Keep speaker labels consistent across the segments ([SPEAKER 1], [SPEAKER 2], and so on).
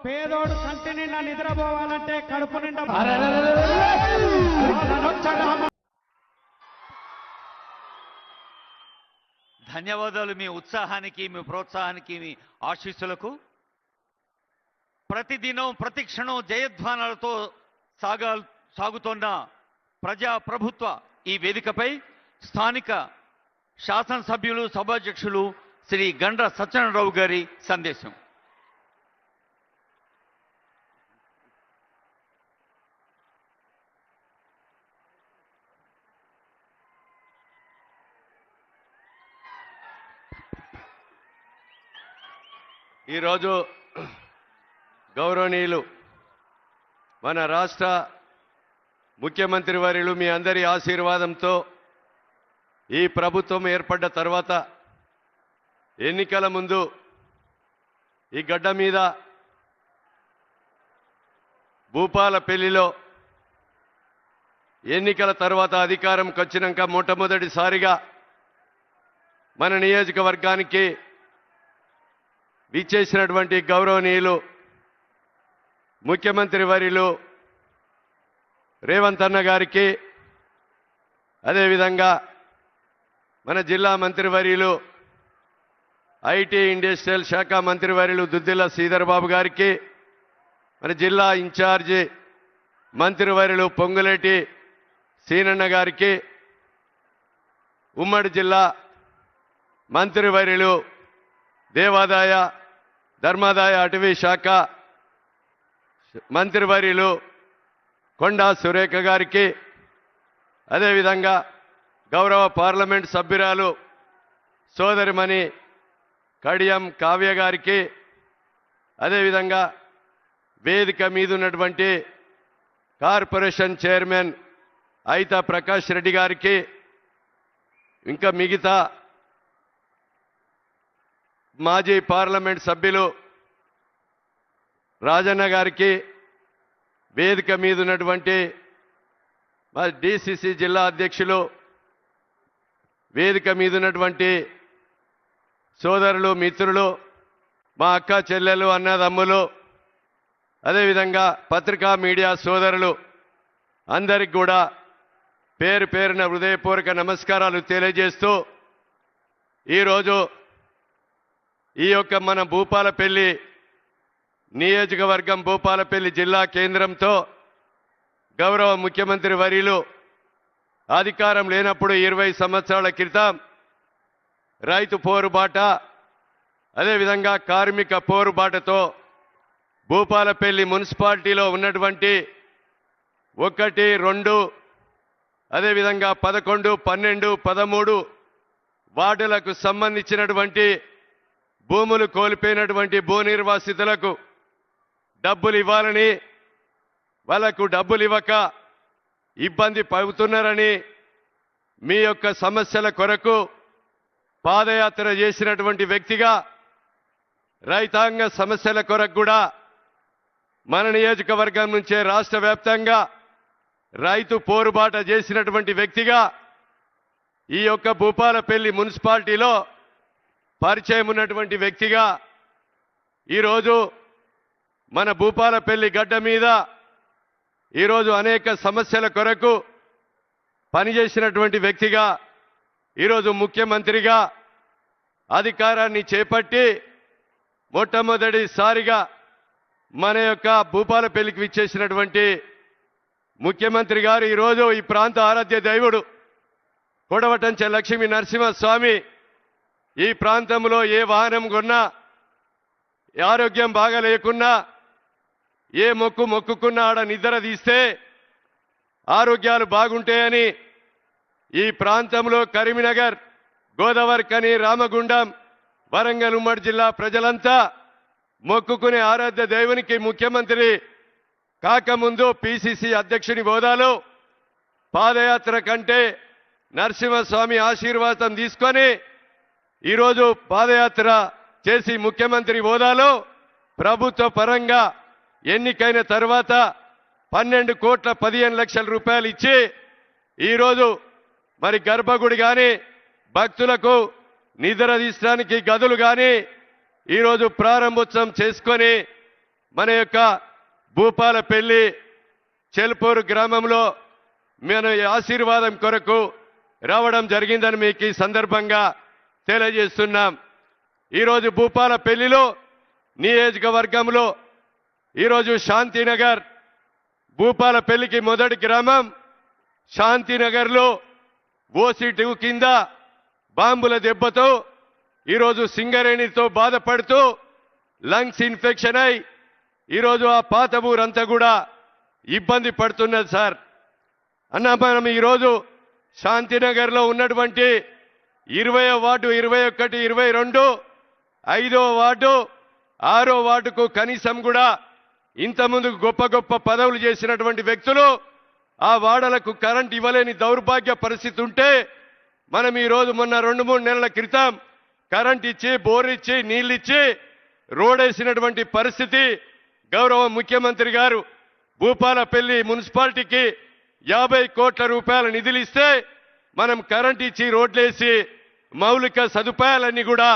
[SPEAKER 1] పేదోడు కంటి నిండా నిద్రపోవాలంటే కడుపు నిండా
[SPEAKER 2] ధన్యవాదాలు మీ ఉత్సాహానికి, మీ ప్రోత్సాహానికి, మీ ఆశీస్సులకు. ప్రతిదినం ప్రతి క్షణం జయధ్వానాలతో సాగుతోన్న ప్రజా ప్రభుత్వ ఈ వేదికపై స్థానిక శాసనసభ్యులు సభాధ్యక్షులు శ్రీ గండ్ర సత్యనారాయణరావు గారి సందేశం.
[SPEAKER 3] ఈరోజు గౌరవనీయులు మన రాష్ట్ర ముఖ్యమంత్రి వర్యులు మీ అందరి ఆశీర్వాదంతో ఈ ప్రభుత్వం ఏర్పడ్డ తర్వాత ఎన్నికల ముందు ఈ గడ్డ మీద భూపాలపల్లిలో ఎన్నికల తర్వాత అధికారంకి వచ్చినాక మొట్టమొదటిసారిగా మన నియోజకవర్గానికి విచ్చేసినటువంటి గౌరవనీయులు ముఖ్యమంత్రి వర్యులు రేవంత్ అన్న గారికి, అదేవిధంగా మన జిల్లా మంత్రివర్యులు ఐటీ ఇండస్ట్రియల్ శాఖ మంత్రివర్యులు దుద్దిల్ల శ్రీధర్ బాబు గారికి, మన జిల్లా ఇన్ఛార్జి మంత్రివర్యులు పొంగులేటి సీనన్న గారికి, ఉమ్మడి జిల్లా మంత్రివర్యులు దేవాదాయ ధర్మాదాయ అటవీ శాఖ మంత్రివర్యులు కొండా సురేఖ గారికి, అదేవిధంగా గౌరవ పార్లమెంట్ సభ్యురాలు సోదరిమణి కడియం కావ్య గారికి, అదేవిధంగా వేదిక మీద ఉన్నటువంటి కార్పొరేషన్ చైర్మన్ అయితా ప్రకాష్ రెడ్డి గారికి, ఇంకా మిగతా మాజీ పార్లమెంట్ సభ్యులు రాజన్న గారికి, వేదిక మీద ఉన్నటువంటి మా డిసిసి జిల్లా అధ్యక్షులు, వేదిక మీద ఉన్నటువంటి సోదరులు, మిత్రులు, మా అక్క చెల్లెలు, అన్నదమ్ములు, అదేవిధంగా పత్రికా మీడియా సోదరులు అందరికి కూడా పేరు పేరున హృదయపూర్వక నమస్కారాలు తెలియజేస్తూ ఈరోజు ఈ యొక్క మన భూపాలపల్లి నియోజకవర్గం భూపాలపల్లి జిల్లా కేంద్రంతో గౌరవ ముఖ్యమంత్రి వర్యులు అధికారం లేనప్పుడు 20 సంవత్సరాల క్రితం రైతు పోరుబాట, అదేవిధంగా కార్మిక పోరుబాటతో భూపాలపల్లి మున్సిపాలిటీలో ఉన్నటువంటి 1, 2, అదేవిధంగా 11, 12, 13 వార్డులకు సంబంధించినటువంటి భూములు కోల్పోయినటువంటి భూ నిర్వాసితులకు డబ్బులు ఇవ్వాలని, వాళ్లకు డబ్బులు ఇవ్వక ఇబ్బంది పడుతున్నారని మీ యొక్క సమస్యల కొరకు పాదయాత్ర చేసినటువంటి వ్యక్తిగా, రైతాంగ సమస్యల కొరకు కూడా మన నియోజకవర్గం నుంచే రాష్ట్ర వ్యాప్తంగా రైతు పోరుబాట చేసినటువంటి వ్యక్తిగా ఈ యొక్క భూపాలపల్లి మున్సిపాలిటీలో పరిచయం ఉన్నటువంటి వ్యక్తిగా ఈరోజు మన భూపాలపల్లి గడ్డ మీద ఈరోజు అనేక సమస్యల కొరకు పనిచేసినటువంటి వ్యక్తిగా ఈరోజు ముఖ్యమంత్రిగా అధికారాన్ని చేపట్టి మొట్టమొదటిసారిగా మన యొక్క భూపాలపల్లికి విచ్చేసినటువంటి ముఖ్యమంత్రి గారు ఈరోజు ఈ ప్రాంత ఆరాధ్య దైవుడు కొడవటంచె లక్ష్మీ నరసింహస్వామి ఈ ప్రాంతంలో ఏ వాహనం కొన్నా, ఆరోగ్యం బాగా లేకున్నా, ఏ మొక్కుకున్నా ఆడ నిద్ర తీస్తే ఆరోగ్యాలు బాగుంటాయని ఈ ప్రాంతంలో కరీంనగర్, గోదావరిఖని, రామగుండం, వరంగల్ ఉమ్మడి జిల్లా ప్రజలంతా మొక్కుకునే ఆరాధ్య దేవునికి ముఖ్యమంత్రి కాకముందు పిసిసి అధ్యక్షుని హోదాలో పాదయాత్ర కంటే నరసింహస్వామి ఆశీర్వాదం తీసుకొని ఈరోజు పాదయాత్ర చేసి ముఖ్యమంత్రి హోదాలో ప్రభుత్వ పరంగా ఎన్నికైన తర్వాత 12,15,00,000 రూపాయలు ఇచ్చి ఈరోజు మరి గర్భగుడి కానీ, భక్తులకు నిద్ర తీయడానికి గదులు కానీ ఈరోజు ప్రారంభోత్సవం చేసుకొని మన యొక్క భూపాలపల్లి చెల్పూరు గ్రామంలో మన ఆశీర్వాదం కొరకు రావడం జరిగిందని మీకు ఈ సందర్భంగా తెలియజేస్తున్నాం. ఈరోజు భూపాలపల్లిలో నియోజకవర్గంలో ఈరోజు శాంతినగర్ భూపాలపల్లికి మొదటి గ్రామం శాంతినగర్లో ఓసీ2 కింద బాంబుల దెబ్బతో ఈరోజు సింగరేణితో బాధపడుతూ లంగ్స్ ఇన్ఫెక్షన్ అయి ఈరోజు ఆ పాత ఊరంతా కూడా ఇబ్బంది పడుతున్నది సార్. అన్న మనం ఈరోజు శాంతినగర్లో ఉన్నటువంటి 20వ వార్డు, 21, 22, 5వ వార్డు, 6వ వార్డుకు కనీసం కూడా ఇంతకుముందు గొప్ప గొప్ప పదవులు చేసినటువంటి వ్యక్తులు ఆ వాడలకు కరెంట్ ఇవ్వలేని దౌర్భాగ్య పరిస్థితి ఉంటే మనం ఈరోజు మొన్న 2-3 నెలల క్రితం కరెంట్ ఇచ్చి బోర్ ఇచ్చి నీళ్ళిచ్చి రోడేసినటువంటి పరిస్థితి గౌరవ ముఖ్యమంత్రి గారు భూపాలపల్లి మున్సిపాలిటీకి 50 కోట్ల రూపాయల నిధులు ఇస్తే మనం కరెంట్ ఇచ్చి రోడ్లేసి మౌలిక సదుపాయాలన్నీ కూడా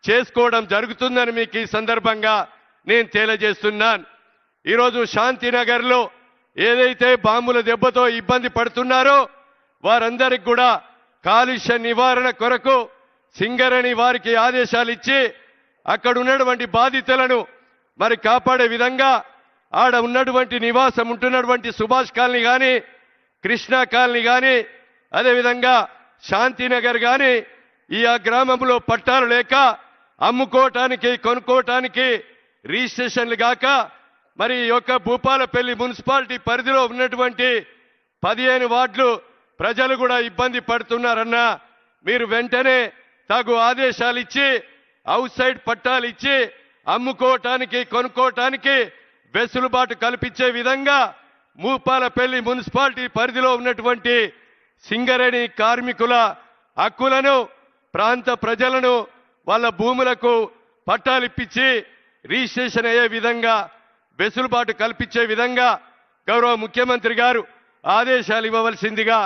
[SPEAKER 3] చేసుకోవడం జరుగుతుందని మీకు ఈ సందర్భంగా నేను తెలియజేస్తున్నాను. ఈరోజు శాంతినగర్లో ఏదైతే బాంబుల దెబ్బతో ఇబ్బంది పడుతున్నారో వారందరికి కూడా కాలుష్య నివారణ కొరకు సింగరేణి వారికి ఆదేశాలు ఇచ్చి అక్కడ ఉన్నటువంటి బాధితులను మరి కాపాడే విధంగా ఆడ ఉన్నటువంటి నివాసం ఉంటున్నటువంటి సుభాష్ కాలనీ కానీ, కృష్ణా కాలనీ కానీ, అదేవిధంగా శాంతినగర్ కానీ ఈ ఆ గ్రామంలో పట్టాలు లేక అమ్ముకోవటానికి కొనుక్కోవటానికి రిజిస్ట్రేషన్లు కాక మరి ఈ యొక్క భూపాలపల్లి మున్సిపాలిటీ పరిధిలో ఉన్నటువంటి 15 వార్డులు ప్రజలు కూడా ఇబ్బంది పడుతున్నారన్నా మీరు వెంటనే తగు ఆదేశాలు ఇచ్చి అవుట్ సైడ్ పట్టాలు ఇచ్చి అమ్ముకోవటానికి కొనుక్కోవటానికి వెసులుబాటు కల్పించే విధంగా భూపాలపల్లి మున్సిపాలిటీ పరిధిలో ఉన్నటువంటి సింగరేణి కార్మికుల హక్కులను, ప్రాంత ప్రజలను వాళ్ళ భూములకు పట్టాలు ఇప్పించి రిజిస్ట్రేషన్ అయ్యే విధంగా వెసులుబాటు కల్పించే విధంగా గౌరవ ముఖ్యమంత్రి గారు ఆదేశాలు ఇవ్వవలసిందిగా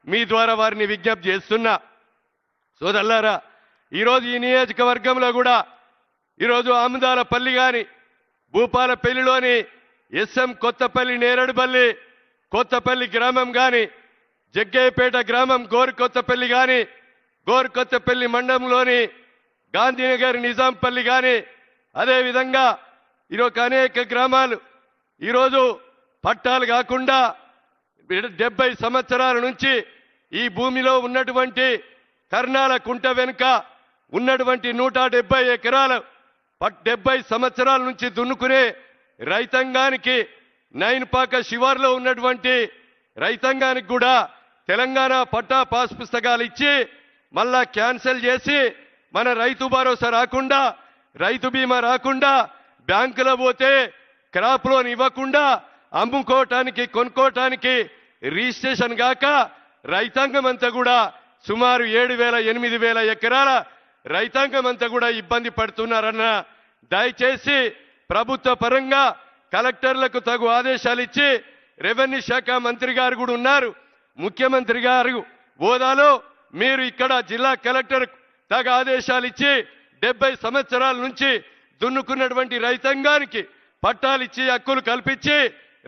[SPEAKER 3] మీ ద్వారా వారిని విజ్ఞప్తి చేస్తున్నా. సోదరులారా, ఈరోజు ఈ నియోజకవర్గంలో కూడా ఈరోజు ఆముదాలపల్లి కానీ, భూపాలపల్లిలోని ఎస్ఎం కొత్తపల్లి, నేరడుపల్లి, కొత్తపల్లి గ్రామం కానీ, జగ్గయ్యపేట గ్రామం గోరుకొత్తపల్లి కానీ, గోరుకొత్తపల్లి మండలంలోని గాంధీనగర్, నిజాంపల్లి కానీ, అదేవిధంగా ఈరోజు అనేక గ్రామాలు ఈరోజు పట్టాలు కాకుండా 70 సంవత్సరాల నుంచి ఈ భూమిలో ఉన్నటువంటి కర్ణాల కుంట వెనుక ఉన్నటువంటి 170 ఎకరాలు 70 సంవత్సరాల నుంచి దున్నుకునే రైతాంగానికి, నైన్పాక శివార్లో ఉన్నటువంటి రైతాంగానికి కూడా తెలంగాణ పట్టా పాస్ పుస్తకాలు ఇచ్చి మళ్ళా క్యాన్సిల్ చేసి మన రైతు భరోసా రాకుండా, రైతు బీమా రాకుండా, బ్యాంకులో పోతే క్రాప్ లోన్ ఇవ్వకుండా అమ్ముకోవటానికి కొనుక్కోవటానికి రిజిస్ట్రేషన్ కాక రైతాంగం అంతా కూడా సుమారు 7,000-8,000 ఎకరాల రైతాంగం అంతా కూడా ఇబ్బంది పడుతున్నారన్న దయచేసి ప్రభుత్వ పరంగా కలెక్టర్లకు తగు ఆదేశాలు ఇచ్చి, రెవెన్యూ శాఖ మంత్రి గారు కూడా ఉన్నారు, ముఖ్యమంత్రి గారు హోదాలో మీరు ఇక్కడ జిల్లా కలెక్టర్ తగు ఆదేశాలు ఇచ్చి 70 సంవత్సరాల నుంచి దున్నుకున్నటువంటి రైతాంగానికి పట్టాలు ఇచ్చి హక్కులు కల్పించి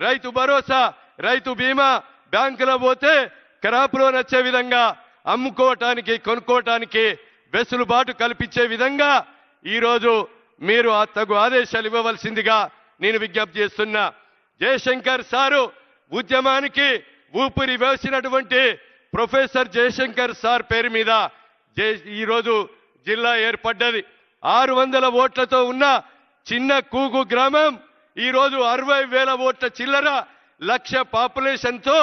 [SPEAKER 3] రైతు భరోసా, రైతు బీమా, బ్యాంకులో పోతే క్రాప్ లోన్ వచ్చే విధంగా అమ్ముకోవటానికి కొనుక్కోవటానికి వెసులుబాటు కల్పించే విధంగా ఈరోజు మీరు ఆ తగు ఆదేశాలు ఇవ్వవలసిందిగా నేను విజ్ఞప్తి చేస్తున్నా. జయశంకర్ సారు ఉద్యమానికి ఊపిరి వేసినటువంటి ప్రొఫెసర్ జయశంకర్ సార్ పేరు మీద ఈరోజు జిల్లా ఏర్పడ్డది. 600 ఓట్లతో ఉన్న చిన్న కూగు గ్రామం ఈరోజు 60,000 ఓట్ల చిల్లర, 1,00,000 పాపులేషన్తో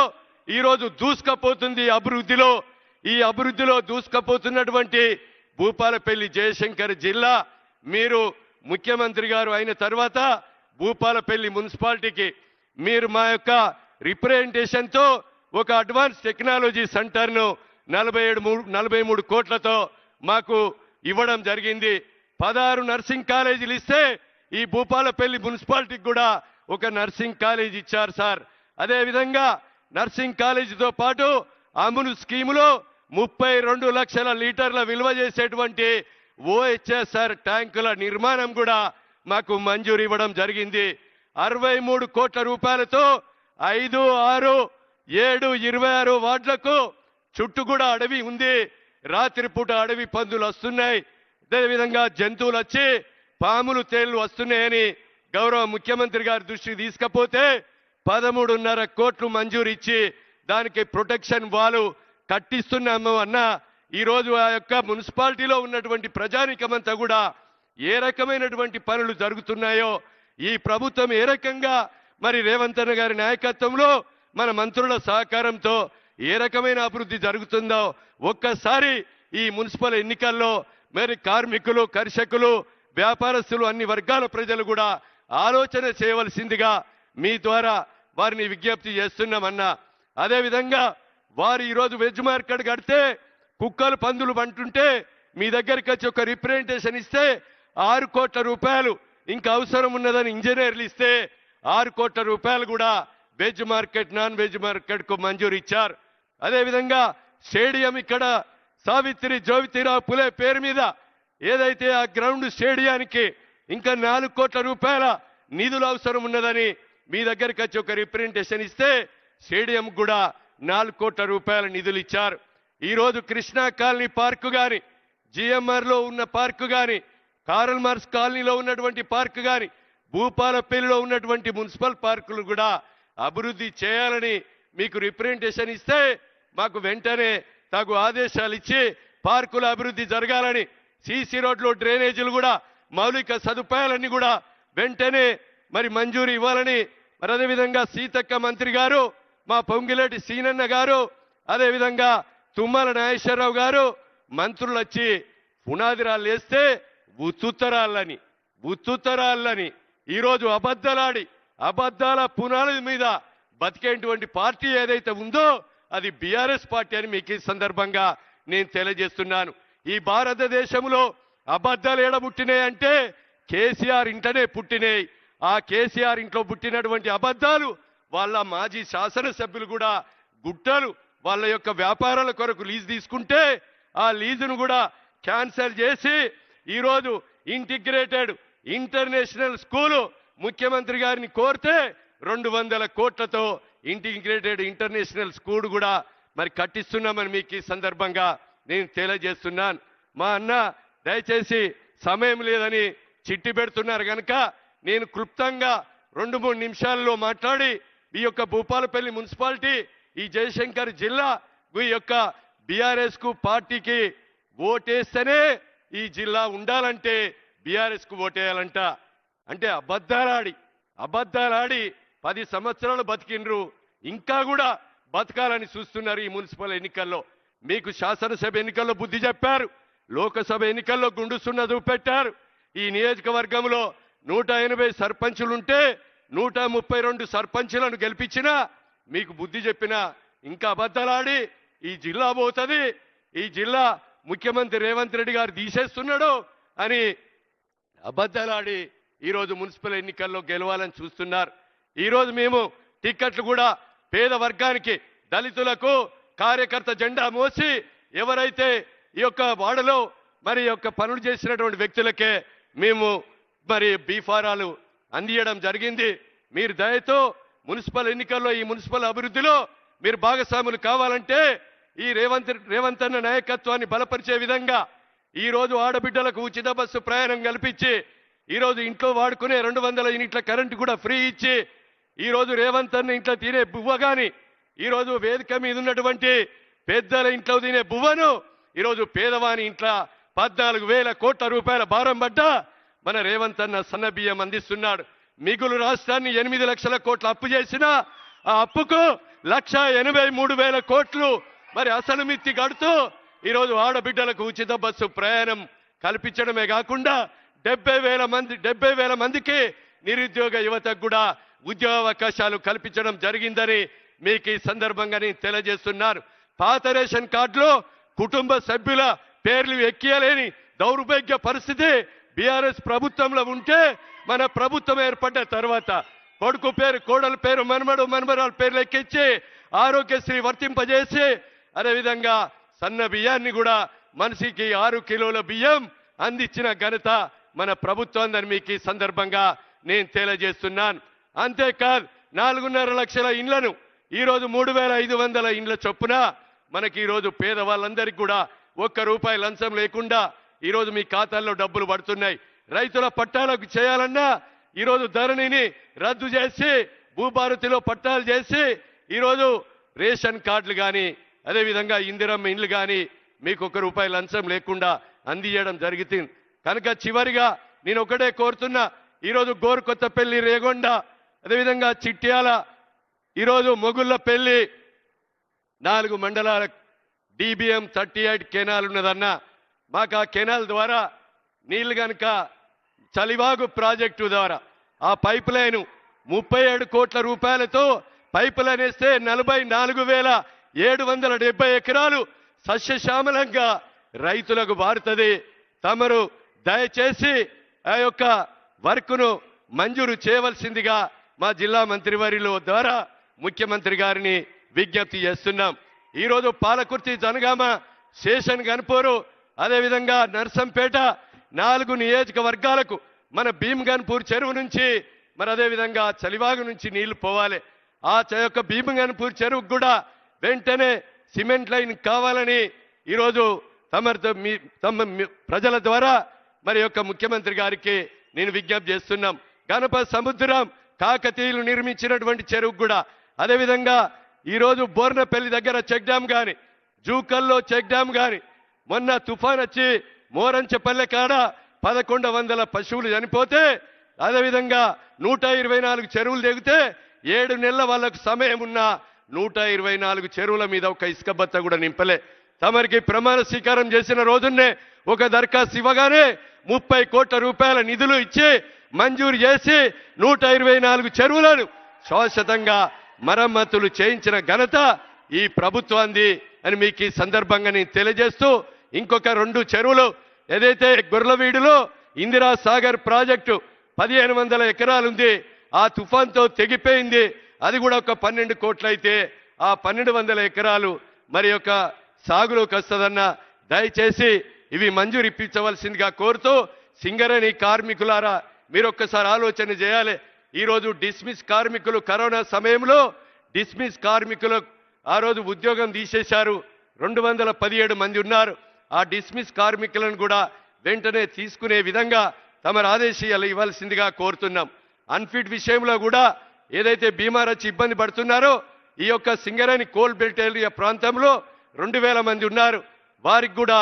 [SPEAKER 3] ఈరోజు దూసుకపోతుంది అభివృద్ధిలో. ఈ అభివృద్ధిలో దూసుకపోతున్నటువంటి భూపాలపల్లి జయశంకర్ జిల్లా మీరు ముఖ్యమంత్రి గారు అయిన తర్వాత భూపాలపల్లి మున్సిపాలిటీకి మీరు మా యొక్క రిప్రజెంటేషన్తో ఒక అడ్వాన్స్ టెక్నాలజీ సెంటర్ను 43 కోట్లతో మాకు ఇవ్వడం జరిగింది. 16 నర్సింగ్ కాలేజీలు ఇస్తే ఈ భూపాలపల్లి మున్సిపాలిటీకి కూడా ఒక నర్సింగ్ కాలేజ్ ఇచ్చారు సార్. అదేవిధంగా నర్సింగ్ కాలేజీతో పాటు అమలు స్కీములో 32 లక్షల లీటర్ల విలువ చేసేటువంటి OHSR ట్యాంకుల నిర్మాణం కూడా మాకు మంజూరు ఇవ్వడం జరిగింది. 63 కోట్ల రూపాయలతో 5, 6, 7, 26 వార్డులకు చుట్టూ కూడా అడవి ఉంది. రాత్రిపూట అడవి పందులు వస్తున్నాయి. అదేవిధంగా జంతువులు వచ్చి పాములు తేళ్లు వస్తున్నాయని గౌరవ ముఖ్యమంత్రి గారి దృష్టికి తీసుకపోతే 13.5 కోట్లు మంజూరు ఇచ్చి దానికి ప్రొటెక్షన్ వాలు కట్టిస్తున్నాము అన్న. ఈరోజు ఆ యొక్క మున్సిపాలిటీలో ఉన్నటువంటి ప్రజానికమంతా కూడా ఏ రకమైనటువంటి పనులు జరుగుతున్నాయో, ఈ ప్రభుత్వం ఏ రకంగా మరి రేవంత్ అన్న గారి నాయకత్వంలో మన మంత్రుల సహకారంతో ఏ రకమైన అభివృద్ధి జరుగుతుందో ఒక్కసారి ఈ మున్సిపల్ ఎన్నికల్లో మరి కార్మికులు, కర్షకులు, వ్యాపారస్తులు, అన్ని వర్గాల ప్రజలు కూడా ఆలోచన చేయవలసిందిగా మీ ద్వారా వారిని విజ్ఞప్తి చేస్తున్నామన్నా. అదేవిధంగా వారు ఈరోజు వెజ్ మార్కెట్ కడితే కుక్కలు పందులు అంటుంటే మీ దగ్గరికి వచ్చి ఒక రిప్రజెంటేషన్ ఇస్తే 6 కోట్ల రూపాయలు ఇంకా అవసరం ఉన్నదని ఇంజనీర్లు ఇస్తే 6 కోట్ల రూపాయలు కూడా veg market, non veg market కు మంజూరు ఇచ్చారు. అదేవిధంగా స్టేడియం ఇక్కడ సావిత్రి జ్యోతిరావు పులే పేరు మీద ఏదైతే ఆ గ్రౌండ్ స్టేడియానికి ఇంకా 4 కోట్ల రూపాయల నిధులు అవసరం ఉన్నదని మీ దగ్గరికి వచ్చి ఒక రిప్రజెంటేషన్ ఇస్తే స్టేడియం కూడా 4 కోట్ల రూపాయల నిధులు ఇచ్చారు. ఈరోజు కృష్ణా కాలనీ పార్కు గాని, జిఎంఆర్ లో ఉన్న పార్కు గాని, కారల్ మార్క్స్ కాలనీలో ఉన్నటువంటి పార్కు గాని, భూపాలపల్లిలో ఉన్నటువంటి మున్సిపల్ పార్కులు కూడా అభివృద్ధి చేయాలని మీకు రిప్రజెంటేషన్ ఇస్తే మాకు వెంటనే తగు ఆదేశాలు ఇచ్చి పార్కుల అభివృద్ధి జరగాలని, సీసీ రోడ్లు, డ్రైనేజీలు కూడా మౌలిక సదుపాయాలన్నీ కూడా వెంటనే మరి మంజూరు ఇవ్వాలని, మరి అదేవిధంగా సీతక్క మంత్రి గారు, మా పొంగిలేటి సీనన్న గారు, అదేవిధంగా తుమ్మల నాగేశ్వరరావు గారు మంత్రులు వచ్చి పునాదిరాలు వేస్తే ఉత్తుత్తరాలని ఈరోజు అబద్ధాలాడి అబద్ధాల పునాది మీద బతికేటువంటి పార్టీ ఏదైతే ఉందో అది బీఆర్ఎస్ పార్టీ అని మీకు ఈ సందర్భంగా నేను తెలియజేస్తున్నాను. ఈ భారతదేశంలో అబద్ధాలు ఏడబుట్టినాయంటే కేసీఆర్ ఇంటనే పుట్టినాయి. ఆ కేసీఆర్ ఇంట్లో పుట్టినటువంటి అబద్ధాలు వాళ్ళ మాజీ శాసనసభ్యులు కూడా గుట్టలు వాళ్ళ యొక్క వ్యాపారాల కొరకు లీజు తీసుకుంటే ఆ లీజును కూడా క్యాన్సిల్ చేసి ఈరోజు ఇంటిగ్రేటెడ్ ఇంటర్నేషనల్ స్కూలు ముఖ్యమంత్రి గారిని కోరితే 200 కోట్లతో ఇంటిగ్రేటెడ్ ఇంటర్నేషనల్ స్కూల్ కూడా మరి కట్టిస్తున్నామని మీకు ఈ సందర్భంగా నేను తెలియజేస్తున్నాను. మా అన్న దయచేసి సమయం లేదని చిట్టి పెడుతున్నారు కనుక నేను క్లుప్తంగా 2-3 నిమిషాల్లో మాట్లాడి ఈ యొక్క భూపాలపల్లి మున్సిపాలిటీ, ఈ జయశంకర్ జిల్లా ఈ యొక్క బీఆర్ఎస్ కు పార్టీకి ఓటేస్తేనే ఈ జిల్లా ఉండాలంటే బీఆర్ఎస్ కు ఓటేయాలంట. అంటే అబద్ధాలాడి 10 సంవత్సరాలు బతికిండ్రు, ఇంకా కూడా బతకాలని చూస్తున్నారు. ఈ మున్సిపల్ ఎన్నికల్లో మీకు శాసనసభ ఎన్నికల్లో బుద్ధి చెప్పారు, లోకసభ ఎన్నికల్లో గుండు సున్న చూపెట్టారు. ఈ నియోజకవర్గంలో 180 సర్పంచులుంటే 132 సర్పంచులను గెలిపించినా మీకు బుద్ధి చెప్పినా ఇంకా అబద్ధాలాడి ఈ జిల్లా పోతుంది, ఈ జిల్లా ముఖ్యమంత్రి రేవంత్ రెడ్డి గారు తీసేస్తున్నాడు అని అబద్ధాలాడి ఈరోజు మున్సిపల్ ఎన్నికల్లో గెలవాలని చూస్తున్నారు. ఈరోజు మేము టిక్కెట్లు కూడా పేద వర్గానికి, దళితులకు కార్యకర్త జెండా మోసి ఎవరైతే ఈ యొక్క వాడలో మరి యొక్క పనులు చేసినటువంటి వ్యక్తులకే మేము మరి బీఫారాలు అందియడం జరిగింది. మీరు దయతో మున్సిపల్ ఎన్నికల్లో ఈ మున్సిపల్ అభివృద్ధిలో మీరు భాగస్వాములు కావాలంటే ఈ రేవంత్ అన్న నాయకత్వాన్ని బలపరిచే విధంగా ఈరోజు ఆడబిడ్డలకు ఉచిత బస్సు ప్రయాణం కల్పించి ఈరోజు ఇంట్లో వాడుకునే 200 యూనిట్ల కరెంటు కూడా ఫ్రీ ఇచ్చి ఈరోజు రేవంత్ అన్న ఇంట్లో తినే బువ్వ కానీ ఈరోజు వేదిక మీద ఉన్నటువంటి పెద్దల ఇంట్లో తినే బువ్వను ఈరోజు పేదవాని ఇంట్లో 14,000 కోట్ల రూపాయల భారం పడ్డా మన రేవంత్ అన్న సన్న బియ్యం అందిస్తున్నాడు. మిగులు రాష్ట్రాన్ని 8 లక్షల కోట్ల అప్పు చేసినా ఆ అప్పుకు 1,83,000 కోట్లు మరి అసలు మిత్తి కడుతూ ఈరోజు ఆడబిడ్డలకు ఉచిత బస్సు ప్రయాణం కల్పించడమే కాకుండా 70,000 మందికి నిరుద్యోగ యువతకు కూడా ఉద్యోగ అవకాశాలు కల్పించడం జరిగిందని మీకు ఈ సందర్భంగా నేను తెలియజేస్తున్నాను. పాత రేషన్ కార్డులో కుటుంబ సభ్యుల పేర్లు ఎక్కియలేని దౌర్భాగ్య పరిస్థితి బీఆర్ఎస్ ప్రభుత్వంలో ఉంటే మన ప్రభుత్వం ఏర్పడ్డ తర్వాత కొడుకు పేరు, కోడల పేరు, మనమరాల పేర్లు ఎక్కించి ఆరోగ్యశ్రీ వర్తింపజేసి అదేవిధంగా సన్న బియ్యాన్ని కూడా మనిషికి 6 కిలోల బియ్యం అందించిన ఘనత మన ప్రభుత్వం అని మీకు ఈ సందర్భంగా నేను తెలియజేస్తున్నాను. అంతేకాదు 4.5 లక్షల ఇండ్లను ఈరోజు 3,500 ఇండ్ల చొప్పున మనకి ఈరోజు పేదవాళ్ళందరికీ కూడా ₹1 లంచం లేకుండా ఈరోజు మీ ఖాతాల్లో డబ్బులు పడుతున్నాయి. రైతుల పట్టాలకు చేయాలన్నా ఈరోజు ధరణిని రద్దు చేసి భూభారతిలో పట్టాలు చేసి ఈరోజు రేషన్ కార్డులు కానీ అదేవిధంగా ఇందిరమ్మ ఇండ్లు కానీ మీకు ₹1 లంచం లేకుండా అందియడం జరుగుతుంది. కనుక చివరిగా నేను ఒకటే కోరుతున్నా, ఈరోజు గోరుకొత్తపల్లి, రేగొండ, అదేవిధంగా చిట్యాల, ఈరోజు మొగుళ్ళపల్లి 4 మండలాల DBM 38 కెనాల్ ఉన్నదన్న. మాకు ఆ కెనాల్ ద్వారా నీళ్లు కనుక చలివాగు ప్రాజెక్టు ద్వారా ఆ పైప్ లైన్ 37 కోట్ల రూపాయలతో పైప్ లైన్ వేస్తే 44,770 ఎకరాలు సస్యశ్యామలంగా రైతులకు వారుతుంది. తమరు దయచేసి ఆ యొక్క వర్క్ను మంజూరు చేయవలసిందిగా మా జిల్లా మంత్రివర్యుల ద్వారా ముఖ్యమంత్రి గారిని విజ్ఞప్తి చేస్తున్నాం. ఈరోజు పాలకుర్తి, జనగామ, శేషన్ గన్పూరు, అదేవిధంగా నర్సంపేట 4 నియోజకవర్గాలకు మన భీమ్గన్పూర్ చెరువు నుంచి మరి అదేవిధంగా చలివాగు నుంచి నీళ్లు పోవాలి. ఆ యొక్క భీమ్గన్పూర్ చెరువుకు కూడా వెంటనే సిమెంట్ లైన్ కావాలని ఈరోజు తమ ప్రజల ద్వారా మరి యొక్క ముఖ్యమంత్రి గారికి నేను విజ్ఞప్తి చేస్తున్నాం. గణపతి సముద్రం కాకతీయులు నిర్మించినటువంటి చెరువు కూడా అదేవిధంగా ఈరోజు బోర్నపల్లి దగ్గర చెక్ డ్యామ్ కానీ, జూకల్లో చెక్ డ్యామ్ కానీ, మొన్న తుఫాన్ వచ్చి మోరంచపల్లె కాడ 1100 పశువులు చనిపోతే అదేవిధంగా 124 చెరువులు దిగితే 7 నెలల వాళ్ళకు సమయం ఉన్న 124 చెరువుల మీద ఒక ఇసుక బత్త కూడా నింపలే. తమరికి ప్రమాణ స్వీకారం చేసిన రోజునే ఒక దరఖాస్తు ఇవ్వగానే 30 కోట్ల రూపాయల నిధులు ఇచ్చి మంజూరు చేసి 124 చెరువులను శాశ్వతంగా మరమ్మతులు చేయించిన ఘనత ఈ ప్రభుత్వాన్ని అని మీకు ఈ సందర్భంగా నేను తెలియజేస్తూ, ఇంకొక 2 చెరువులు ఏదైతే గొర్లవీడులో ఇందిరా సాగర్ ప్రాజెక్టు 1500 ఎకరాలు ఉంది, ఆ తుఫాన్తో తెగిపోయింది. అది కూడా ఒక 12 కోట్లు అయితే ఆ 1200 ఎకరాలు మరి యొక్క సాగులోకి వస్తుందన్న. దయచేసి ఇవి మంజూరు ఇప్పించవలసిందిగా కోరుతూ, సింగరేణి కార్మికులారా మీరు ఒక్కసారి ఆలోచన చేయాలి. ఈరోజు డిస్మిస్ కార్మికులు కరోనా సమయంలో డిస్మిస్ కార్మికులు ఆ రోజు ఉద్యోగం తీసేశారు. 217 మంది ఉన్నారు. ఆ డిస్మిస్ కార్మికులను కూడా వెంటనే తీసుకునే విధంగా తమరు ఆదేశాలు ఇవ్వాల్సిందిగా కోరుతున్నాం. అన్ఫిట్ విషయంలో కూడా ఏదైతే బీమార్ వచ్చి ఇబ్బంది పడుతున్నారో ఈ యొక్క సింగరేణి కోల్ బెల్ట్ ఏరియా ప్రాంతంలో 2000 మంది ఉన్నారు. వారికి కూడా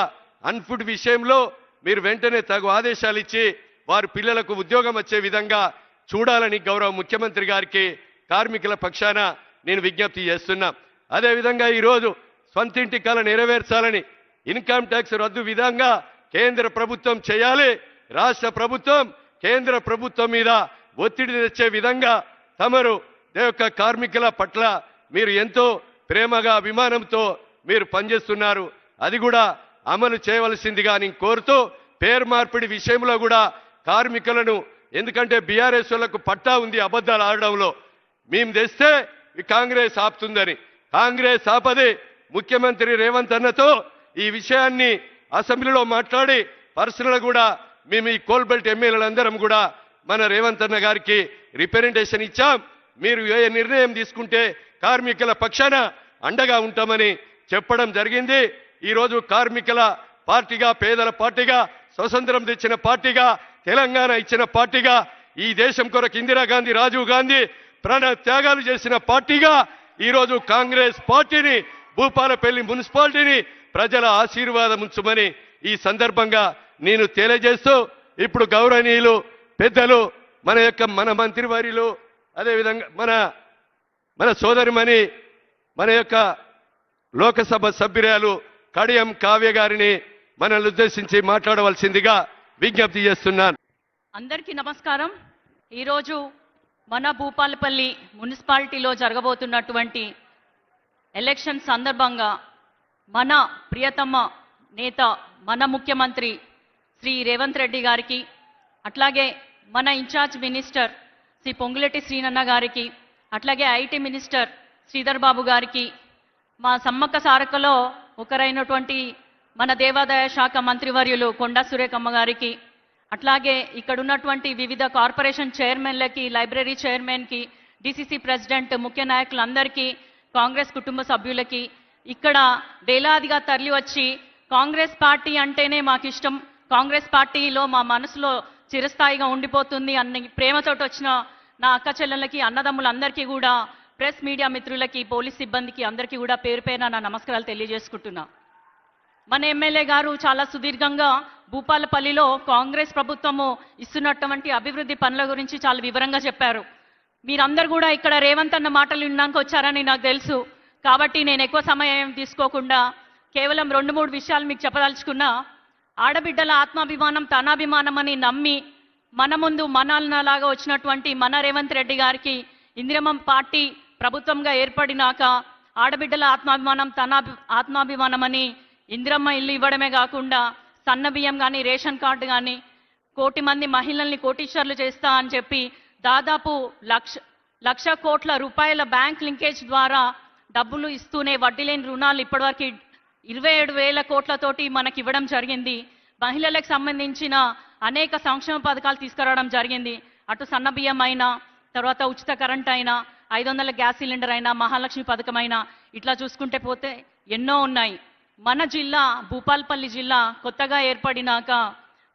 [SPEAKER 3] అన్ఫిట్ విషయంలో మీరు వెంటనే తగు ఆదేశాలు ఇచ్చి వారి పిల్లలకు ఉద్యోగం వచ్చే విధంగా చూడాలని గౌరవ ముఖ్యమంత్రి గారికి కార్మికుల పక్షాన నేను విజ్ఞప్తి చేస్తున్నా. అదేవిధంగా ఈరోజు స్వంతింటి కల నెరవేర్చాలని ఇన్కమ్ ట్యాక్స్ రద్దు విధంగా కేంద్ర ప్రభుత్వం చేయాలి. రాష్ట్ర ప్రభుత్వం కేంద్ర ప్రభుత్వం మీద ఒత్తిడి తెచ్చే విధంగా తమరు యొక్క కార్మికుల పట్ల మీరు ఎంతో ప్రేమగా అభిమానంతో మీరు పనిచేస్తున్నారు. అది కూడా అమలు చేయవలసిందిగా నేను కోరుతూ, పేరు మార్పిడి విషయంలో కూడా కార్మికులను, ఎందుకంటే బీఆర్ఎస్ వాళ్ళకు పట్టా ఉంది అబద్ధాలు ఆడడంలో, మేము తెస్తే కాంగ్రెస్ ఆపుతుందని. కాంగ్రెస్ ఆపది. ముఖ్యమంత్రి రేవంత్ అన్నతో ఈ విషయాన్ని అసెంబ్లీలో మాట్లాడి పర్సనల్ కూడా మేము ఈ కోల్బెల్ట్ ఎమ్మెల్యేలందరం కూడా మన రేవంత్ అన్న గారికి రిప్రజెంటేషన్ ఇచ్చాం. మీరు ఏ నిర్ణయం తీసుకుంటే కార్మికుల పక్షాన అండగా ఉంటామని చెప్పడం జరిగింది. ఈరోజు కార్మికుల పార్టీగా, పేదల పార్టీగా, స్వతంత్రం తెచ్చిన పార్టీగా, తెలంగాణ ఇచ్చిన పార్టీగా, ఈ దేశం కొరకు ఇందిరాగాంధీ, రాజీవ్ గాంధీ ప్రాణ త్యాగాలు చేసిన పార్టీగా ఈరోజు కాంగ్రెస్ పార్టీని, భూపాలపల్లి మున్సిపాలిటీని ప్రజల ఆశీర్వాదం ఉంచుమని ఈ సందర్భంగా నేను తెలియజేస్తూ, ఇప్పుడు గౌరవనీయులు పెద్దలు మన మంత్రివర్యులు, అదేవిధంగా మన సోదరిమణి, మన యొక్క లోకసభ సభ్యురాలు కడియం కావ్య గారిని మనల్ని ఉద్దేశించి మాట్లాడవలసిందిగా విజ్ఞప్తి చేస్తున్నాను.
[SPEAKER 4] అందరికీ నమస్కారం. ఈరోజు మన భూపాలపల్లి మున్సిపాలిటీలో జరగబోతున్నటువంటి ఎలక్షన్ సందర్భంగా మన ప్రియతమ నేత, మన ముఖ్యమంత్రి శ్రీ రేవంత్ రెడ్డి గారికి, అట్లాగే మన ఇన్ఛార్జ్ మినిస్టర్ శ్రీ పొంగులేటి శ్రీనన్న గారికి, అట్లాగే ఐటీ మినిస్టర్ శ్రీధర్ బాబు గారికి, మా సమ్మక్క సారకలో ఒకరైనటువంటి మన దేవాదాయ శాఖ మంత్రివర్యులు కొండా సురేఖమ్మ గారికి, అట్లాగే ఇక్కడ ఉన్నటువంటి వివిధ కార్పొరేషన్ చైర్మన్లకి, లైబ్రరీ చైర్మన్కి, డిసిసి ప్రెసిడెంట్, ముఖ్య నాయకులందరికీ, కాంగ్రెస్ కుటుంబ సభ్యులకి, ఇక్కడ వేలాదిగా తరలి వచ్చి కాంగ్రెస్ పార్టీ అంటేనే మాకు ఇష్టం, కాంగ్రెస్ పార్టీలో మా మనసులో చిరస్థాయిగా ఉండిపోతుంది అన్న ప్రేమతోటి వచ్చిన నా అక్క చెల్లెళ్ళకి, అన్నదమ్ములందరికీ కూడా, ప్రెస్ మీడియా మిత్రులకి, పోలీస్ సిబ్బందికి అందరికీ కూడా పేరు పేరున నా నమస్కారాలు తెలియజేసుకుంటున్నా. మన ఎమ్మెల్యే గారు చాలా సుదీర్ఘంగా భూపాలపల్లిలో కాంగ్రెస్ ప్రభుత్వము ఇస్తున్నటువంటి అభివృద్ధి పనుల గురించి చాలా వివరంగా చెప్పారు. మీరందరూ కూడా ఇక్కడ రేవంత్ అన్న మాటలు విన్నాక వచ్చారని నాకు తెలుసు. కాబట్టి నేను ఎక్కువ సమయం తీసుకోకుండా కేవలం 2-3 విషయాలు మీకు చెప్పదలుచుకున్నా. ఆడబిడ్డల ఆత్మాభిమానం తనాభిమానం అని నమ్మి మన ముందు మనలాగా వచ్చినటువంటి మన రేవంత్ రెడ్డి గారికి ఇందిరమ్మ పార్టీ ప్రభుత్వంగా ఏర్పడినాక ఆడబిడ్డల ఆత్మాభిమానం ఆత్మాభిమానం అని ఇందిరమ్మ ఇల్లు ఇవ్వడమే కాకుండా సన్న బియ్యం కానీ, రేషన్ కార్డు కానీ, 1 కోటి మంది మహిళల్ని కోటీశ్వర్లు చేస్తా అని చెప్పి దాదాపు 1,00,000 కోట్ల రూపాయల బ్యాంక్ లింకేజ్ ద్వారా డబ్బులు ఇస్తూనే వడ్డీ లేని రుణాలు ఇప్పటివరకు 27,000 కోట్లతోటి మనకి ఇవ్వడం జరిగింది. మహిళలకు సంబంధించిన అనేక సంక్షేమ పథకాలు తీసుకురావడం జరిగింది. అటు సన్న బియ్యం అయినా, తర్వాత ఉచిత కరెంట్ అయినా, 500 గ్యాస్ సిలిండర్ అయినా, మహాలక్ష్మి పథకం అయినా, ఇట్లా చూసుకుంటే పోతే ఎన్నో ఉన్నాయి. మన జిల్లా భూపాలపల్లి జిల్లా కొత్తగా ఏర్పడినాక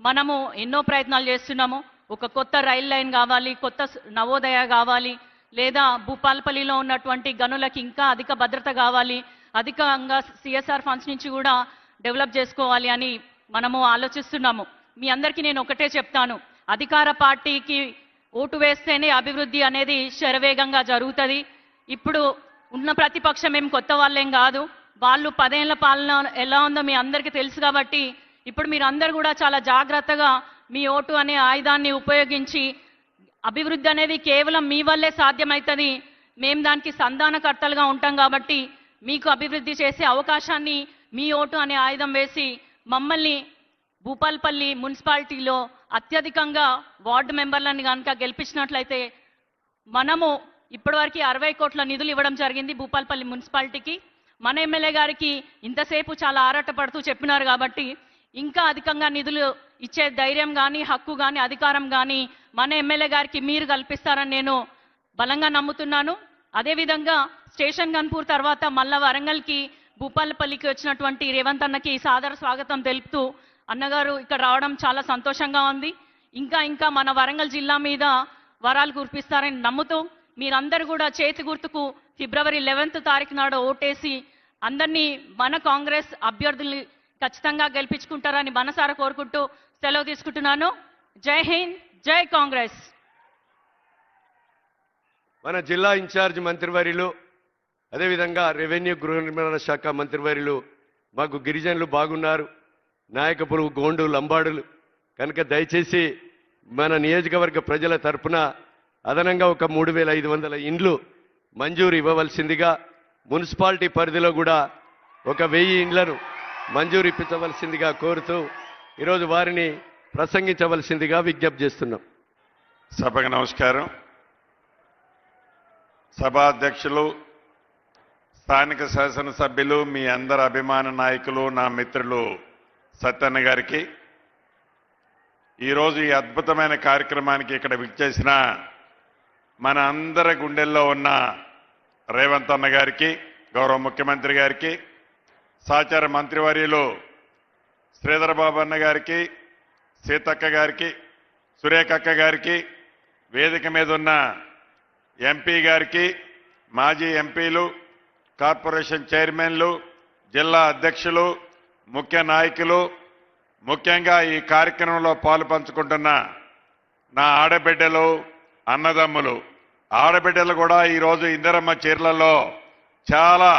[SPEAKER 4] మనము ఎన్నో ప్రయత్నాలు చేస్తున్నాము. ఒక కొత్త రైల్ లైన్ కావాలి, కొత్త నవోదయ కావాలి, లేదా భూపాలపల్లిలో ఉన్నటువంటి గనులకు ఇంకా అధిక భద్రత కావాలి, అధికంగా సిఎస్ఆర్ ఫండ్స్ నుంచి కూడా డెవలప్ చేసుకోవాలి అని మనము ఆలోచిస్తున్నాము. మీ అందరికీ నేను ఒకటే చెప్తాను, అధికార పార్టీకి ఓటు వేస్తేనే అభివృద్ధి అనేది శరవేగంగా జరుగుతుంది. ఇప్పుడు ఉన్న ప్రతిపక్షం ఏం కొత్త వాళ్ళేం కాదు, వాళ్ళు 10 ఏళ్ల పాలన ఎలా ఉందో మీ అందరికీ తెలుసు. కాబట్టి ఇప్పుడు మీరు అందరు కూడా చాలా జాగ్రత్తగా మీ ఓటు అనే ఆయుధాన్ని ఉపయోగించి, అభివృద్ధి అనేది కేవలం మీ వల్లే సాధ్యమవుతుంది, మేము దానికి సంధానకర్తలుగా ఉంటాం కాబట్టి మీకు అభివృద్ధి చేసే అవకాశాన్ని మీ ఓటు అనే ఆయుధం వేసి మమ్మల్ని భూపాలపల్లి మున్సిపాలిటీలో అత్యధికంగా వార్డు మెంబర్లను కనుక గెలిపించినట్లయితే మనము ఇప్పటివరకు 60 కోట్ల నిధులు ఇవ్వడం జరిగింది భూపాలపల్లి మున్సిపాలిటీకి. మన ఎమ్మెల్యే గారికి ఇంతసేపు చాలా ఆరాటపడుతూ చెప్పినారు కాబట్టి ఇంకా అధికంగా నిధులు ఇచ్చే ధైర్యం కానీ, హక్కు కానీ, అధికారం కానీ మన ఎమ్మెల్యే గారికి మీరు కల్పిస్తారని నేను బలంగా నమ్ముతున్నాను. అదేవిధంగా స్టేషన్ గన్పూర్ తర్వాత మళ్ళా వరంగల్కి, భూపాలపల్లికి వచ్చినటువంటి రేవంత్ అన్నకి సాదర స్వాగతం తెలుపుతూ అన్నగారు ఇక్కడ రావడం చాలా సంతోషంగా ఉంది. ఇంకా మన వరంగల్ జిల్లా మీద వరాలు కురిపిస్తారని నమ్ముతూ మీరందరూ కూడా చేతి గుర్తుకు ఫిబ్రవరి 11వ తారీఖు నాడు ఓటేసి అందరినీ మన కాంగ్రెస్ అభ్యర్థుల్ని ఖచ్చితంగా గెలిపించుకుంటారని మనసారా కోరుకుంటూ సెలవు తీసుకుంటున్నాను. జై హింద్, జై కాంగ్రెస్.
[SPEAKER 3] మన జిల్లా ఇన్ఛార్జ్ మంత్రివర్యులు, అదేవిధంగా రెవెన్యూ గృహ నిర్మాణ శాఖ మంత్రివర్యులు, మాకు గిరిజనులు బాగున్నారు, నాయకపురు, గోండు, లంబాడులు కనుక దయచేసి మన నియోజకవర్గ ప్రజల తరపున అదనంగా ఒక 3,500 ఇండ్లు మంజూరు ఇవ్వవలసిందిగా, మున్సిపాలిటీ పరిధిలో కూడా ఒక 1000 ఇండ్లను మంజూరు ఇప్పించవలసిందిగా కోరుతూ ఈరోజు వారిని ప్రసంగించవలసిందిగా విజ్ఞప్తి చేస్తున్నాం.
[SPEAKER 5] సభకు నమస్కారం. సభాధ్యక్షులు, స్థానిక శాసనసభ్యులు, మీ అందరి అభిమాన నాయకులు, నా మిత్రులు సత్యన్న గారికి, ఈరోజు ఈ అద్భుతమైన కార్యక్రమానికి ఇక్కడ విచ్చేసిన మన అందరి గుండెల్లో ఉన్న రేవంత్ అన్న గారికి, గౌరవ ముఖ్యమంత్రి గారికి, సహచార మంత్రివర్యులు శ్రీధర్ బాబు అన్న గారికి, సీతక్క గారికి, సురేఖక్క గారికి, వేదిక మీద ఉన్న ఎంపీ గారికి, మాజీ ఎంపీలు, కార్పొరేషన్ చైర్మన్లు, జిల్లా అధ్యక్షులు, ముఖ్య నాయకులు, ముఖ్యంగా ఈ కార్యక్రమంలో పాలు పంచుకుంటున్న నా ఆడబిడ్డలు, అన్నదమ్ములు, ఆడబిడ్డలు కూడా ఈరోజు ఇందిరమ్మ చీరలలో చాలా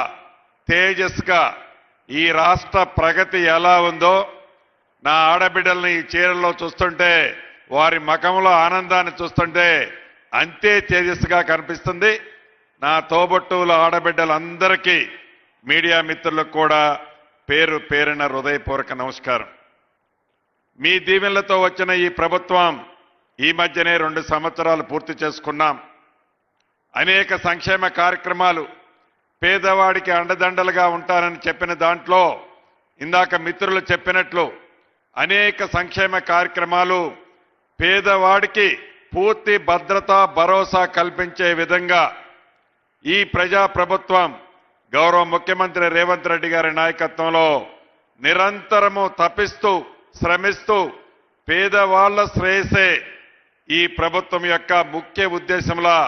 [SPEAKER 5] తేజస్గా ఈ రాష్ట్ర ప్రగతి ఎలా ఉందో నా ఆడబిడ్డల్ని ఈ చీరల్లో చూస్తుంటే, వారి ముఖంలో ఆనందాన్ని చూస్తుంటే అంతే తేజస్సుగా కనిపిస్తుంది. నా తోబుట్టువుల ఆడబిడ్డలందరికీ, మీడియా మిత్రులకు కూడా పేరు పేరున హృదయపూర్వక నమస్కారం. మీ దీవెనలతో వచ్చిన ఈ ప్రభుత్వం ఈ మధ్యనే 2 సంవత్సరాలు పూర్తి చేసుకున్నాం. అనేక సంక్షేమ కార్యక్రమాలు, పేదవాడికి అండదండలుగా ఉంటానని చెప్పిన దాంట్లో ఇందాక మిత్రులు చెప్పినట్లు అనేక సంక్షేమ కార్యక్రమాలు పేదవాడికి పూర్తి భద్రత భరోసా కల్పించే విధంగా ఈ ప్రజా ప్రభుత్వం గౌరవ ముఖ్యమంత్రి రేవంత్ రెడ్డి గారి నాయకత్వంలో నిరంతరము తపిస్తూ శ్రమిస్తూ పేదవాళ్ల శ్రేయసే ఈ ప్రభుత్వం యొక్క ముఖ్య ఉద్దేశంలా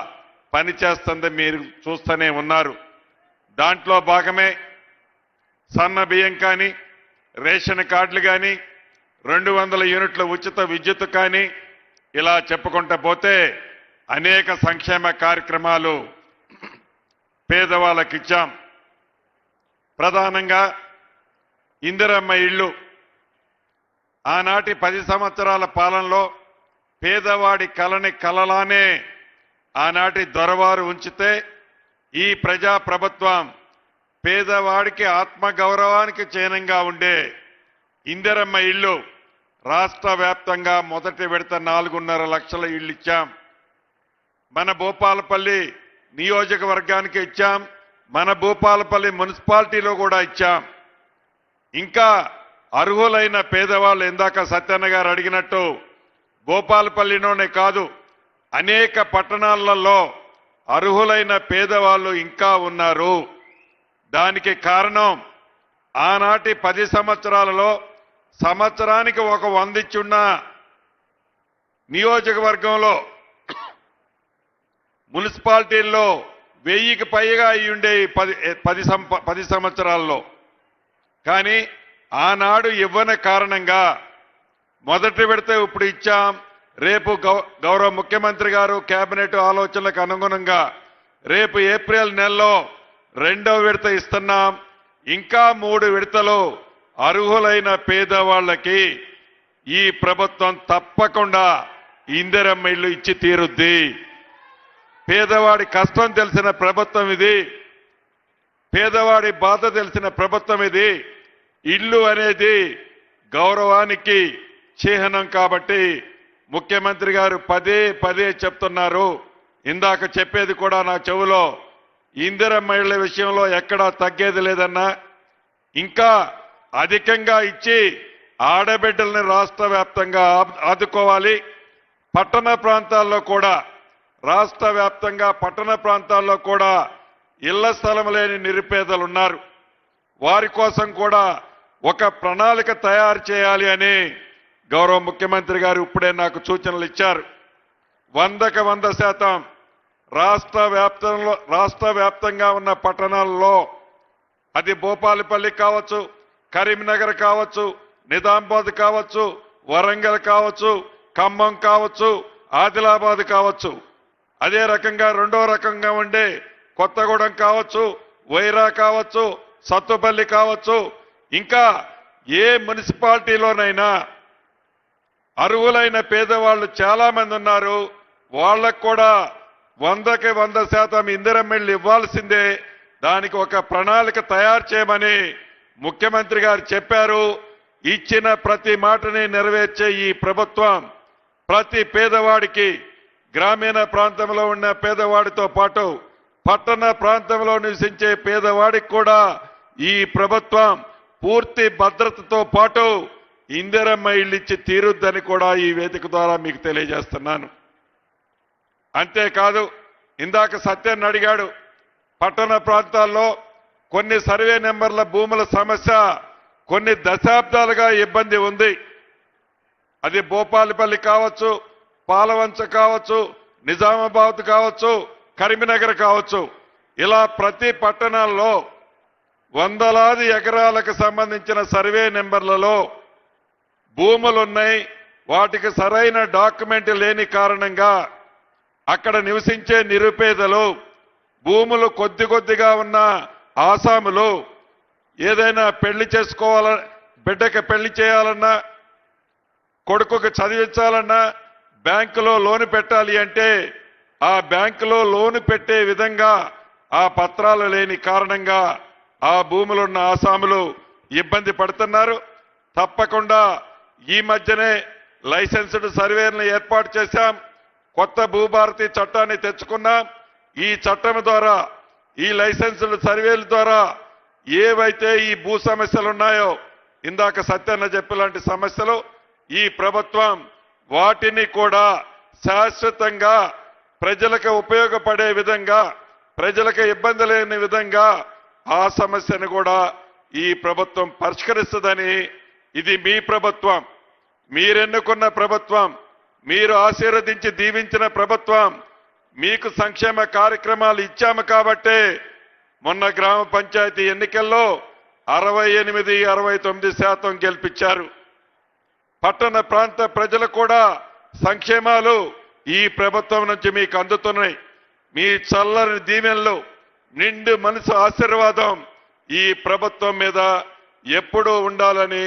[SPEAKER 5] పనిచేస్తుంది. మీరు చూస్తూనే ఉన్నారు. దాంట్లో భాగమే సన్న బియ్యం కానీ, రేషన్ కార్డులు కానీ, 200 యూనిట్ల ఉచిత విద్యుత్ కానీ, ఇలా చెప్పుకుంటూ పోతే అనేక సంక్షేమ కార్యక్రమాలు పేదవాళ్ళకి ఇచ్చాం. ప్రధానంగా ఇందిరమ్మ ఇళ్ళు ఆనాటి 10 సంవత్సరాల పాలనలో పేదవాడి కలని కలలానే ఆనాటి దొరవారు ఉంచితే ఈ ప్రజా ప్రభుత్వం పేదవాడికి ఆత్మగౌరవానికి చిహ్నంగా ఉండే ఇందిరమ్మ ఇళ్ళు రాష్ట్ర వ్యాప్తంగా మొదటి విడత 4.5 లక్షల ఇళ్ళు ఇచ్చాం. మన భూపాలపల్లి నియోజకవర్గానికి ఇచ్చాం. మన భూపాలపల్లి మున్సిపాలిటీలో కూడా ఇచ్చాం. ఇంకా అర్హులైన పేదవాళ్ళు ఇందాక సత్యన్న గారు అడిగినట్టు భూపాలపల్లిలోనే కాదు అనేక పట్టణాలలో అర్హులైన పేదవాళ్ళు ఇంకా ఉన్నారు. దానికి కారణం ఆనాటి 10 సంవత్సరాలలో సంవత్సరానికి ఒక 100 ఇచ్చున్న నియోజకవర్గంలో మున్సిపాలిటీల్లో 1000కి పైగా అయ్యుండే 10 సంవత్సరాల్లో. కానీ ఆనాడు ఇవ్వని కారణంగా మొదటి విడత ఇప్పుడు ఇచ్చాం. రేపు గౌరవ ముఖ్యమంత్రి గారు కేబినెట్ ఆలోచనలకు అనుగుణంగా రేపు ఏప్రిల్ నెలలో 2వ విడత ఇస్తున్నాం. ఇంకా 3 విడతలు అర్హులైన పేదవాళ్ళకి ఈ ప్రభుత్వం తప్పకుండా ఇందిరమ్మ ఇల్లు ఇచ్చి తీరుద్ది. పేదవాడి కష్టం తెలిసిన ప్రభుత్వం ఇది. పేదవాడి బాధ తెలిసిన ప్రభుత్వం ఇది. ఇల్లు అనేది గౌరవానికి చిహ్నం కాబట్టి ముఖ్యమంత్రి గారు పదే చెప్తున్నారు. ఇందాక చెప్పేది కూడా నా చెవులో ఇందిరమ్మ ఇళ్ల విషయంలో ఎక్కడా తగ్గేది లేదన్నా. ఇంకా అధికంగా ఇచ్చి ఆడబిడ్డల్ని రాష్ట్ర వ్యాప్తంగా ఆదుకోవాలి. పట్టణ ప్రాంతాల్లో కూడా రాష్ట్ర వ్యాప్తంగా పట్టణ ప్రాంతాల్లో కూడా ఇళ్ల స్థలం లేని నిరుపేదలు ఉన్నారు. వారి కోసం కూడా ఒక ప్రణాళిక తయారు చేయాలి అని గౌరవ ముఖ్యమంత్రి గారు ఇప్పుడే నాకు సూచనలు ఇచ్చారు. 100కి 100% రాష్ట్ర వ్యాప్తంగా ఉన్న పట్టణాల్లో అది భూపాలపల్లి కావచ్చు, కరీంనగర్ కావచ్చు, నిజామాబాద్ కావచ్చు, వరంగల్ కావచ్చు, ఖమ్మం కావచ్చు, ఆదిలాబాద్ కావచ్చు, అదే రకంగా రెండో రకంగా ఉండే కొత్తగూడెం కావచ్చు, వైరా కావచ్చు, సత్తుపల్లి కావచ్చు, ఇంకా ఏ మున్సిపాలిటీలోనైనా అర్హులైన పేదవాళ్ళు చాలా మంది ఉన్నారు. వాళ్ళకు కూడా 100కి 100% ఇందిరమ్మ ఇళ్ళు ఇవ్వాల్సిందే. దానికి ఒక ప్రణాళిక తయారు చేయమని ముఖ్యమంత్రి గారు చెప్పారు. ఇచ్చిన ప్రతి మాటని నెరవేర్చే ఈ ప్రభుత్వం ప్రతి పేదవాడికి, గ్రామీణ ప్రాంతంలో ఉన్న పేదవాడితో పాటు పట్టణ ప్రాంతంలో నివసించే పేదవాడికి కూడా ఈ ప్రభుత్వం పూర్తి భద్రతతో పాటు ఇందిరమ్మ ఇళ్ళు ఇచ్చి తీరుద్దని కూడా ఈ వేదిక ద్వారా మీకు తెలియజేస్తున్నాను. అంతేకాదు, ఇందాక సత్యాన్ని అడిగాడు, పట్టణ ప్రాంతాల్లో కొన్ని సర్వే నెంబర్ల భూముల సమస్య కొన్ని దశాబ్దాలుగా ఇబ్బంది ఉంది. అది భూపాలపల్లి కావచ్చు, పాలవంచ కావచ్చు, నిజామాబాద్ కావచ్చు, కరీంనగర్ కావచ్చు, ఇలా ప్రతి పట్టణాల్లో వందలాది ఎకరాలకు సంబంధించిన సర్వే నెంబర్లలో భూములున్నాయి. వాటికి సరైన డాక్యుమెంట్ లేని కారణంగా అక్కడ నివసించే నిరుపేదలు, భూములు కొద్దిగా ఉన్న ఆసాములు ఏదైనా పెళ్లి చేసుకోవాలన్నా, బిడ్డకి పెళ్లి చేయాలన్నా, కొడుకుకి చదివించాలన్నా, బ్యాంకులో లోను పెట్టాలి అంటే ఆ బ్యాంకులో లోను పెట్టే విధంగా ఆ పత్రాలు లేని కారణంగా ఆ భూములున్న ఆసాములు ఇబ్బంది పడుతున్నారు. తప్పకుండా ఈ మధ్యనే లైసెన్స్డ్ సర్వేలను ఏర్పాటు చేశాం. కొత్త భూభారతి చట్టాన్ని తెచ్చుకున్నాం. ఈ చట్టం ద్వారా, ఈ లైసెన్స్డ్ సర్వేల ద్వారా ఏవైతే ఈ భూ సమస్యలు ఉన్నాయో, ఇందాక సత్యన్న చెప్పిలాంటి సమస్యలు ఈ ప్రభుత్వం వాటిని కూడా శాశ్వతంగా ప్రజలకు ఉపయోగపడే విధంగా, ప్రజలకు ఇబ్బంది లేని విధంగా ఆ సమస్యను కూడా ఈ ప్రభుత్వం పరిష్కరిస్తుందని, ఇది మీ ప్రభుత్వం, మీరెన్నుకున్న ప్రభుత్వం, మీరు ఆశీర్వదించి దీవించిన ప్రభుత్వం, మీకు సంక్షేమ కార్యక్రమాలు ఇచ్చాము కాబట్టే మొన్న గ్రామ పంచాయతీ ఎన్నికల్లో 68-69% గెలిపించారు. పట్టణ ప్రాంత ప్రజలు కూడా సంక్షేమాలు ఈ ప్రభుత్వం నుంచి మీకు అందుతున్నాయి. మీ చల్లని దీవెనలు, నిండు మనసు ఆశీర్వాదం ఈ ప్రభుత్వం మీద ఎప్పుడూ ఉండాలని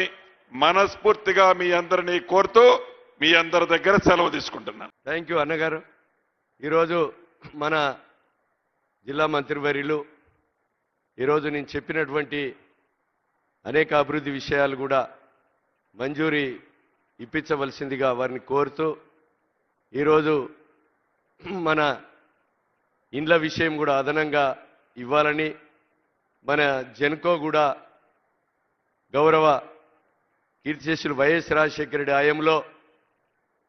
[SPEAKER 5] మనస్ఫూర్తిగా మీ అందరినీ కోరుతూ మీ అందరి దగ్గర సెలవు తీసుకుంటున్నాను.
[SPEAKER 3] థ్యాంక్ యూ అన్నగారు. ఈరోజు మన జిల్లా మంత్రివర్యులు ఈరోజు నేను చెప్పినటువంటి అనేక అభివృద్ధి విషయాలు కూడా మంజూరీ ఇప్పించవలసిందిగా వారిని కోరుతూ, ఈరోజు మన ఇండ్ల విషయం కూడా అదనంగా ఇవ్వాలని మన జెన్కో కూడా గౌరవ కీర్తిశేషులు వైఎస్ రాజశేఖర రెడ్డి హయాంలో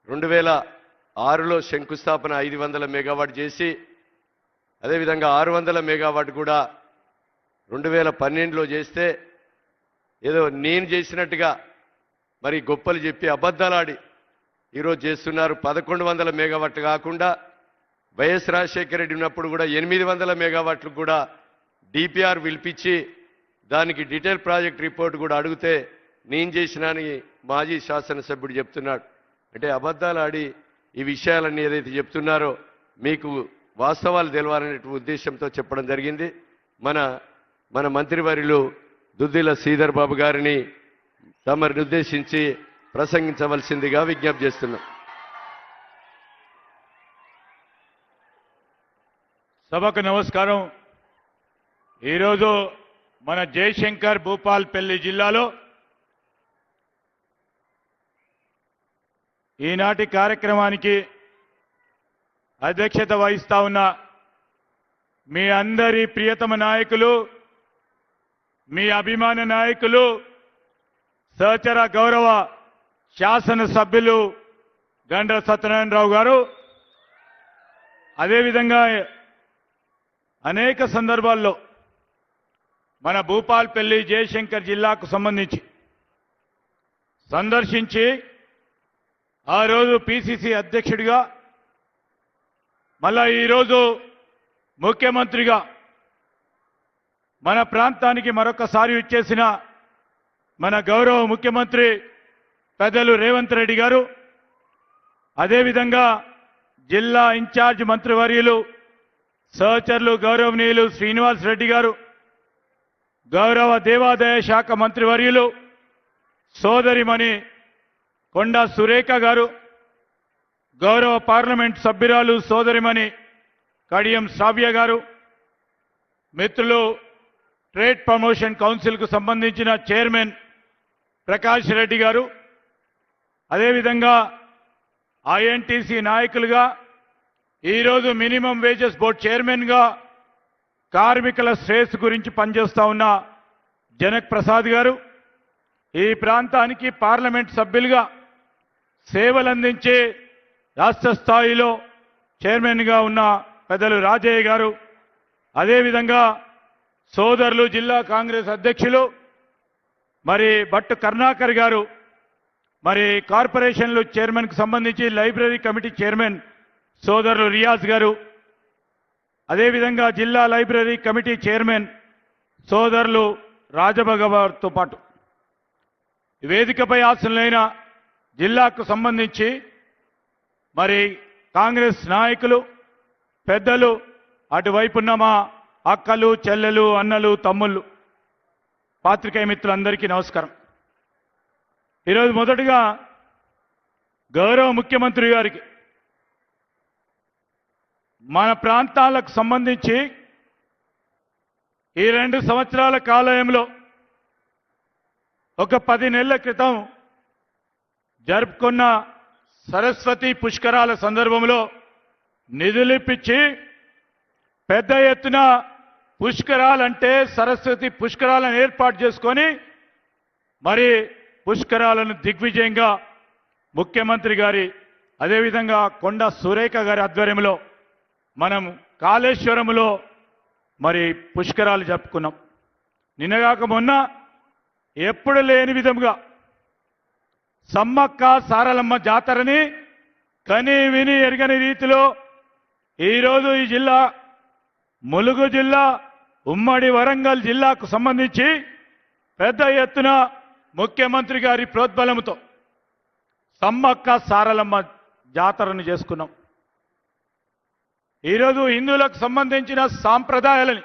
[SPEAKER 3] 2006లో శంకుస్థాపన 500 మెగావాట్ చేసి, అదేవిధంగా 600 మెగావాట్ కూడా 2012లో చేస్తే, ఏదో నేను చేసినట్టుగా మరి గొప్పలు చెప్పి అబద్ధాలాడి ఈరోజు చేస్తున్నారు. 1100 మెగావాట్లు కాకుండా వైఎస్ రాజశేఖర రెడ్డి ఉన్నప్పుడు కూడా 800 మెగావాట్లు కూడా డిపిఆర్ పిలిపించి దానికి డీటెయిల్ ప్రాజెక్ట్ రిపోర్ట్ కూడా అడిగితే నేను చేసినాని మాజీ శాసనసభ్యుడు చెప్తున్నాడు. అంటే అబద్ధాలు ఆడి ఈ విషయాలన్నీ ఏదైతే చెప్తున్నారో మీకు వాస్తవాలు తెలవాలనే ఉద్దేశంతో చెప్పడం జరిగింది. మన మంత్రివర్యులు దుద్దిల శ్రీధర్ బాబు గారిని తమరిని ఉద్దేశించి ప్రసంగించవలసిందిగా విజ్ఞప్తి చేస్తున్నాం.
[SPEAKER 1] సభకు నమస్కారం. ఈరోజు మన జయశంకర్ భూపాల్పల్లి జిల్లాలో ఈనాటి కార్యక్రమానికి అధ్యక్షత వహిస్తా ఉన్న మీ అందరి ప్రియతమ నాయకులు, మీ అభిమాన నాయకులు, సహచర గౌరవ శాసనసభ్యులు గండ్ర సత్యనారాయణరావు గారు, అదేవిధంగా అనేక సందర్భాల్లో మన భూపాల్పల్లి జయశంకర్ జిల్లాకు సంబంధించి సందర్శించి ఆ రోజు పిసిసి అధ్యక్షుడిగా, మళ్ళా ఈరోజు ముఖ్యమంత్రిగా మన ప్రాంతానికి మరొకసారి ఇచ్చేసిన మన గౌరవ ముఖ్యమంత్రి పెద్దలు రేవంత్ రెడ్డి గారు, అదేవిధంగా జిల్లా ఇన్ఛార్జ్ మంత్రివర్యులు సహచరులు గౌరవనీయులు శ్రీనివాస్ రెడ్డి గారు, గౌరవ దేవాదాయ శాఖ మంత్రివర్యులు సోదరిమణి కొండా సురేఖ గారు, గౌరవ పార్లమెంట్ సభ్యురాలు సోదరిమణి కడియం శ్రావ్య గారు, మిత్రులు ట్రేడ్ ప్రమోషన్ కౌన్సిల్కు సంబంధించిన చైర్మన్ ప్రకాష్ రెడ్డి గారు, అదేవిధంగా ఐఎన్టీసీ నాయకులుగా ఈరోజు మినిమం వేజెస్ బోర్డు చైర్మన్గా కార్మికుల శ్రేయస్సు గురించి పనిచేస్తా ఉన్న జనక్ ప్రసాద్ గారు, ఈ ప్రాంతానికి పార్లమెంట్ సభ్యులుగా సేవలందించి రాష్ట్ర స్థాయిలో చైర్మన్గా ఉన్న పెద్దలు రాజయ్య గారు, అదేవిధంగా సోదరులు జిల్లా కాంగ్రెస్ అధ్యక్షులు మరి భట్టు కరుణాకర్ గారు, మరి కార్పొరేషన్లు చైర్మన్కు సంబంధించి లైబ్రరీ కమిటీ చైర్మన్ సోదరులు రియాజ్ గారు, అదేవిధంగా జిల్లా లైబ్రరీ కమిటీ చైర్మన్ సోదరులు రాజభగవారితో పాటు వేదికపై ఆసనులైన జిల్లాకు సంబంధించి మరి కాంగ్రెస్ నాయకులు పెద్దలు, అటువైపున్న మా అక్కలు చెల్లెలు అన్నలు తమ్ముళ్ళు పాత్రికేయ మిత్రులందరికీ నమస్కారం. ఈరోజు మొదటగా గౌరవ ముఖ్యమంత్రి గారికి మన ప్రాంతాలకు సంబంధించి ఈ 2 సంవత్సరాల కాలంలో ఒక 10 నెలల క్రితం జరుపుకున్న సరస్వతి పుష్కరాల సందర్భంలో నిధులిప్పించి పెద్ద ఎత్తున పుష్కరాలంటే సరస్వతి పుష్కరాలను ఏర్పాటు చేసుకొని మరి పుష్కరాలను దిగ్విజయంగా ముఖ్యమంత్రి గారి అదేవిధంగా కొండ సురేఖ గారి ఆధ్వర్యంలో మనం కాళేశ్వరంలో మరి పుష్కరాలు జరుపుకున్నాం. నిన్నగాక మొన్న ఎప్పుడు లేని విధంగా సమ్మక్క సారలమ్మ జాతరని కని విని ఎరగని రీతిలో ఈరోజు ఈ జిల్లా ములుగు జిల్లా ఉమ్మడి వరంగల్ జిల్లాకు సంబంధించి పెద్ద ఎత్తున ముఖ్యమంత్రి గారి ప్రోద్బలంతో సమ్మక్క సారలమ్మ జాతరను చేసుకున్నాం. ఈరోజు హిందువులకు సంబంధించిన సాంప్రదాయాలని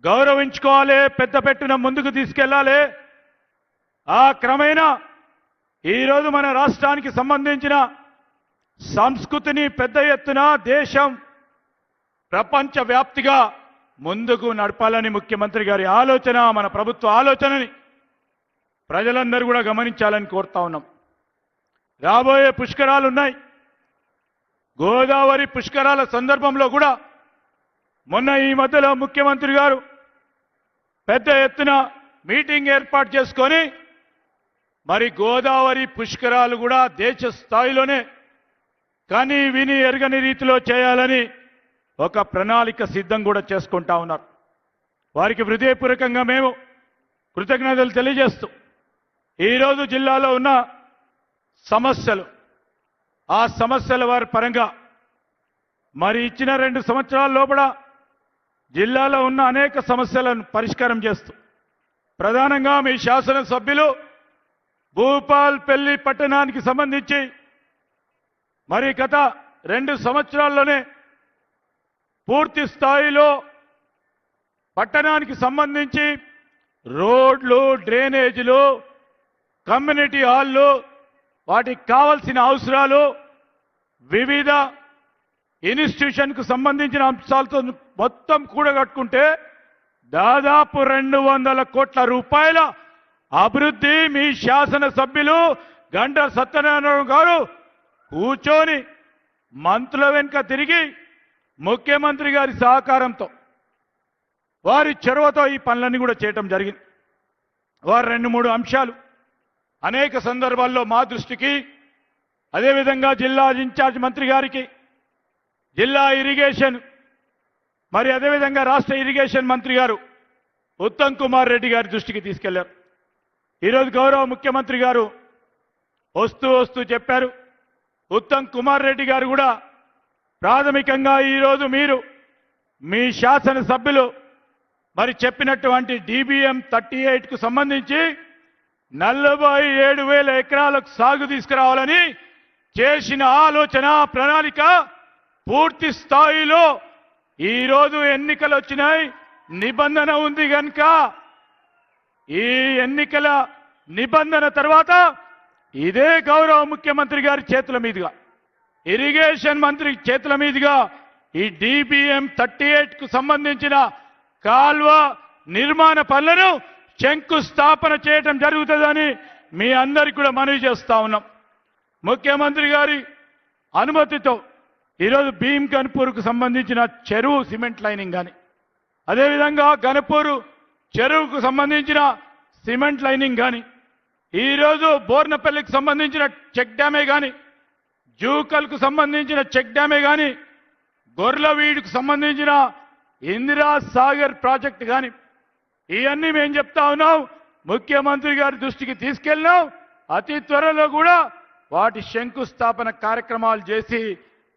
[SPEAKER 1] గౌరవించుకోవాలి, పెద్ద పెట్టున ముందుకు తీసుకెళ్లాలి. ఆ క్రమేణా ఈరోజు మన రాష్ట్రానికి సంబంధించిన సంస్కృతిని పెద్ద ఎత్తున దేశం ప్రపంచ వ్యాప్తిగా ముందుకు నడపాలని ముఖ్యమంత్రి గారి ఆలోచన, మన ప్రభుత్వ ఆలోచనని ప్రజలందరూ కూడా గమనించాలని కోరుతా ఉన్నాం. రాబోయే పుష్కరాలు ఉన్నాయి. గోదావరి పుష్కరాల సందర్భంలో కూడా మొన్న ఈ మధ్యలో ముఖ్యమంత్రి గారు పెద్ద ఎత్తున మీటింగ్ ఏర్పాటు చేసుకొని మరి గోదావరి పుష్కరాలు కూడా దేశ స్థాయిలోనే కానీ విని ఎరగని రీతిలో చేయాలని ఒక ప్రణాళిక సిద్ధం కూడా చేసుకుంటా ఉన్నారు. వారికి హృదయపూర్వకంగా మేము కృతజ్ఞతలు తెలియజేస్తూ ఈరోజు జిల్లాలో ఉన్న సమస్యలు, ఆ సమస్యల వారి పరంగా మరి ఇచ్చిన 2 సంవత్సరాల లోపల జిల్లాలో ఉన్న అనేక సమస్యలను పరిష్కారం చేస్తూ ప్రధానంగా మీ శాసనసభ్యులు భూపాల్పల్లి పట్టణానికి సంబంధించి మరి గత 2 సంవత్సరాల్లోనే పూర్తి స్థాయిలో పట్టణానికి సంబంధించి రోడ్లు, డ్రైనేజీలు, కమ్యూనిటీ హాళ్ళు, వాటికి కావాల్సిన అవసరాలు, వివిధ ఇన్స్టిట్యూషన్కు సంబంధించిన అంశాలతో మొత్తం కూడగట్టుకుంటే దాదాపు 200 కోట్ల రూపాయల అభివృద్ధి మీ శాసనసభ్యులు గంట సత్యనారాయణ గారు కూర్చొని మంత్రుల వెనుక తిరిగి ముఖ్యమంత్రి గారి సహకారంతో వారి చొరవతో ఈ పనులన్నీ కూడా చేయటం జరిగింది. వారు 2-3 అంశాలు అనేక సందర్భాల్లో మా దృష్టికి, అదేవిధంగా జిల్లా ఇన్ఛార్జ్ మంత్రి గారికి, జిల్లా ఇరిగేషన్ మరి అదేవిధంగా రాష్ట్ర ఇరిగేషన్ మంత్రి గారు ఉత్తమ్ కుమార్ రెడ్డి గారి దృష్టికి తీసుకెళ్లారు. ఈరోజు గౌరవ ముఖ్యమంత్రి గారు వస్తూ చెప్పారు. ఉత్తమ్ కుమార్ రెడ్డి గారు కూడా ప్రాథమికంగా ఈరోజు మీరు మీ శాసనసభ్యులు మరి చెప్పినటువంటి DBM 38కు సంబంధించి 47,000 ఎకరాలకు సాగు తీసుకురావాలని చేసిన ఆలోచన, ప్రణాళిక పూర్తి స్థాయిలో ఈరోజు ఎన్నికలు వచ్చినాయి, నిబంధన ఉంది కనుక ఈ ఎన్నికల నిబంధన తర్వాత ఇదే గౌరవ ముఖ్యమంత్రి గారి చేతుల మీదుగా, ఇరిగేషన్ మంత్రి చేతుల మీదుగా ఈ DBM 38కు సంబంధించిన కాల్వ నిర్మాణ పనులను శంకుస్థాపన చేయటం జరుగుతుందని మీ అందరికీ కూడా మనవి చేస్తా ఉన్నాం. ముఖ్యమంత్రి గారి అనుమతితో ఈరోజు భీమ్ గన్పూర్కు సంబంధించిన చెరువు సిమెంట్ లైనింగ్ కానీ, అదేవిధంగా గన్పూర్ చెరువుకు సంబంధించిన సిమెంట్ లైనింగ్ కానీ, ఈరోజు బోర్నపల్లికి సంబంధించిన చెక్ డ్యామే కానీ, జూకల్కు సంబంధించిన చెక్ డ్యామే కానీ, గొర్లవీడుకు సంబంధించిన ఇందిరా సాగర్ ప్రాజెక్ట్ కానీ, ఇవన్నీ మేము చెప్తా ఉన్నాం. ముఖ్యమంత్రి గారి దృష్టికి తీసుకెళ్ళినాం. అతి త్వరలో కూడా వాటి శంకుస్థాపన కార్యక్రమాలు చేసి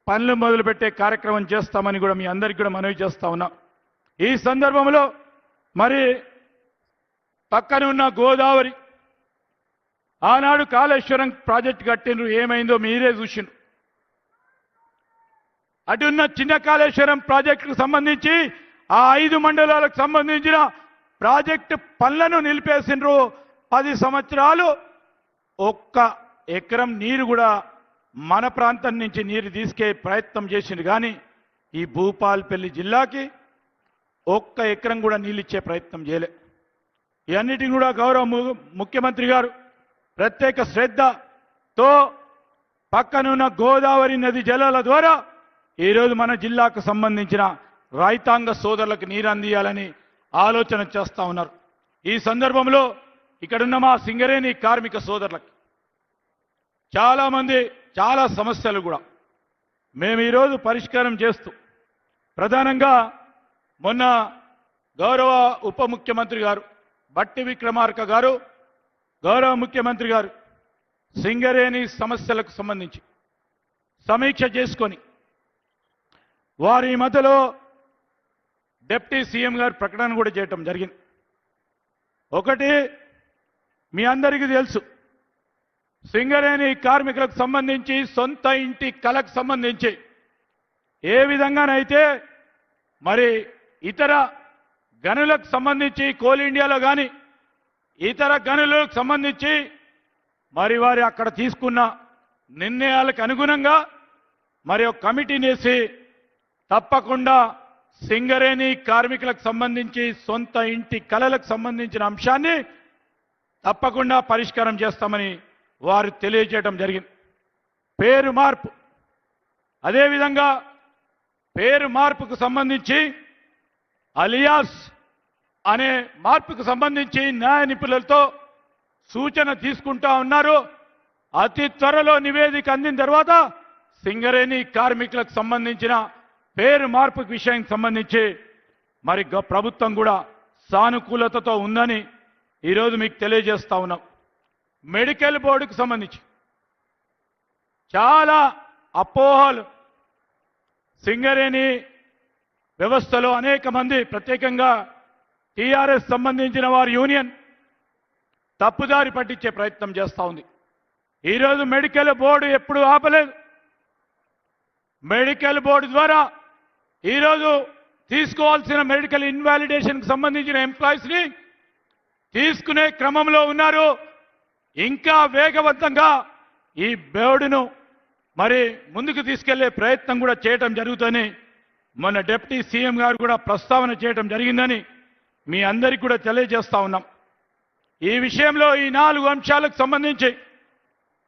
[SPEAKER 1] పనులు మొదలుపెట్టే కార్యక్రమం చేస్తామని కూడా మీ అందరికీ కూడా మనవి చేస్తా ఉన్నాం. ఈ సందర్భంలో మరి పక్కన ఉన్న గోదావరి ఆనాడు కాళేశ్వరం ప్రాజెక్టు కట్టినరు, ఏమైందో మీరే చూసిండ్రు. అటున్న చిన్న కాళేశ్వరం ప్రాజెక్టుకు సంబంధించి ఆ 5 మండలాలకు సంబంధించిన ప్రాజెక్టు పనులను నిలిపేసిండ్రు. 10 సంవత్సరాలు 1 ఎకరం నీరు కూడా మన ప్రాంతం నుంచి నీరు తీసుకే ప్రయత్నం చేసిండు. కానీ ఈ భూపాల్పల్లి జిల్లాకి 1 ఎకరం కూడా నీళ్ళు ఇచ్చే ప్రయత్నం చేయలే. ఇవన్నిటిని కూడా గౌరవ ముఖ్యమంత్రి గారు ప్రత్యేక శ్రద్ధతో పక్కనున్న గోదావరి నది జలాల ద్వారా ఈరోజు మన జిల్లాకు సంబంధించిన రైతాంగ సోదరులకు నీరు అందియాలని ఆలోచన చేస్తా ఉన్నారు. ఈ సందర్భంలో ఇక్కడున్న మా సింగరేణి కార్మిక సోదరులకు చాలామంది చాలా సమస్యలు కూడా మేము ఈరోజు పరిష్కారం చేస్తూ ప్రధానంగా మొన్న గౌరవ ఉప ముఖ్యమంత్రి గారు బట్టి విక్రమార్క గారు గౌరవ ముఖ్యమంత్రి గారు సింగరేణి సమస్యలకు సంబంధించి సమీక్ష చేసుకొని వారి మధ్యలో డిప్యూటీ సీఎం గారు ప్రకటన కూడా చేయటం జరిగింది. ఒకటి మీ అందరికీ తెలుసు, సింగరేణి కార్మికులకు సంబంధించి సొంత ఇంటి కళకు సంబంధించి ఏ విధంగానైతే మరి ఇతర గనులకు సంబంధించి కోల్ ఇండియాలో కానీ ఇతర గనులకు సంబంధించి మరి వారి అక్కడ తీసుకున్న నిర్ణయాలకు అనుగుణంగా మరి ఒక కమిటీని వేసి తప్పకుండా సింగరేణి కార్మికులకు సంబంధించి సొంత ఇంటి కళలకు సంబంధించిన అంశాన్ని తప్పకుండా పరిష్కారం చేస్తామని వారు తెలియజేయడం జరిగింది. పేరు మార్పు, అదేవిధంగా పేరు మార్పుకు సంబంధించి అలియాస్ అనే మార్పుకు సంబంధించి న్యాయ నిపుణులతో సూచన తీసుకుంటా ఉన్నారు. అతి త్వరలో నివేదిక అందిన తర్వాత సింగరేణి కార్మికులకు సంబంధించిన పేరు మార్పు విషయానికి సంబంధించి మరి ప్రభుత్వం కూడా సానుకూలతతో ఉందని ఈరోజు మీకు తెలియజేస్తా ఉన్నాం. మెడికల్ బోర్డుకు సంబంధించి చాలా అపోహలు సింగరేణి వ్యవస్థలో అనేక మంది ప్రత్యేకంగా టీఆర్ఎస్ సంబంధించిన వారి యూనియన్ తప్పుదారి పట్టించే ప్రయత్నం చేస్తూ ఉంది. ఈరోజు మెడికల్ బోర్డు ఎప్పుడు ఆపలేదు. మెడికల్ బోర్డు ద్వారా ఈరోజు తీసుకోవాల్సిన మెడికల్ ఇన్వాలిడేషన్కి సంబంధించిన ఎంప్లాయీస్ని తీసుకునే క్రమంలో ఉన్నారు. ఇంకా వేగవంతంగా ఈ బోర్డును మరి ముందుకు తీసుకెళ్లే ప్రయత్నం కూడా చేయటం జరుగుతుందని మొన్న డిప్యూటీ సీఎం గారు కూడా ప్రస్తావన చేయటం జరిగిందని మీ అందరికీ కూడా తెలియజేస్తా ఉన్నాం. ఈ విషయంలో ఈ 4 అంశాలకు సంబంధించి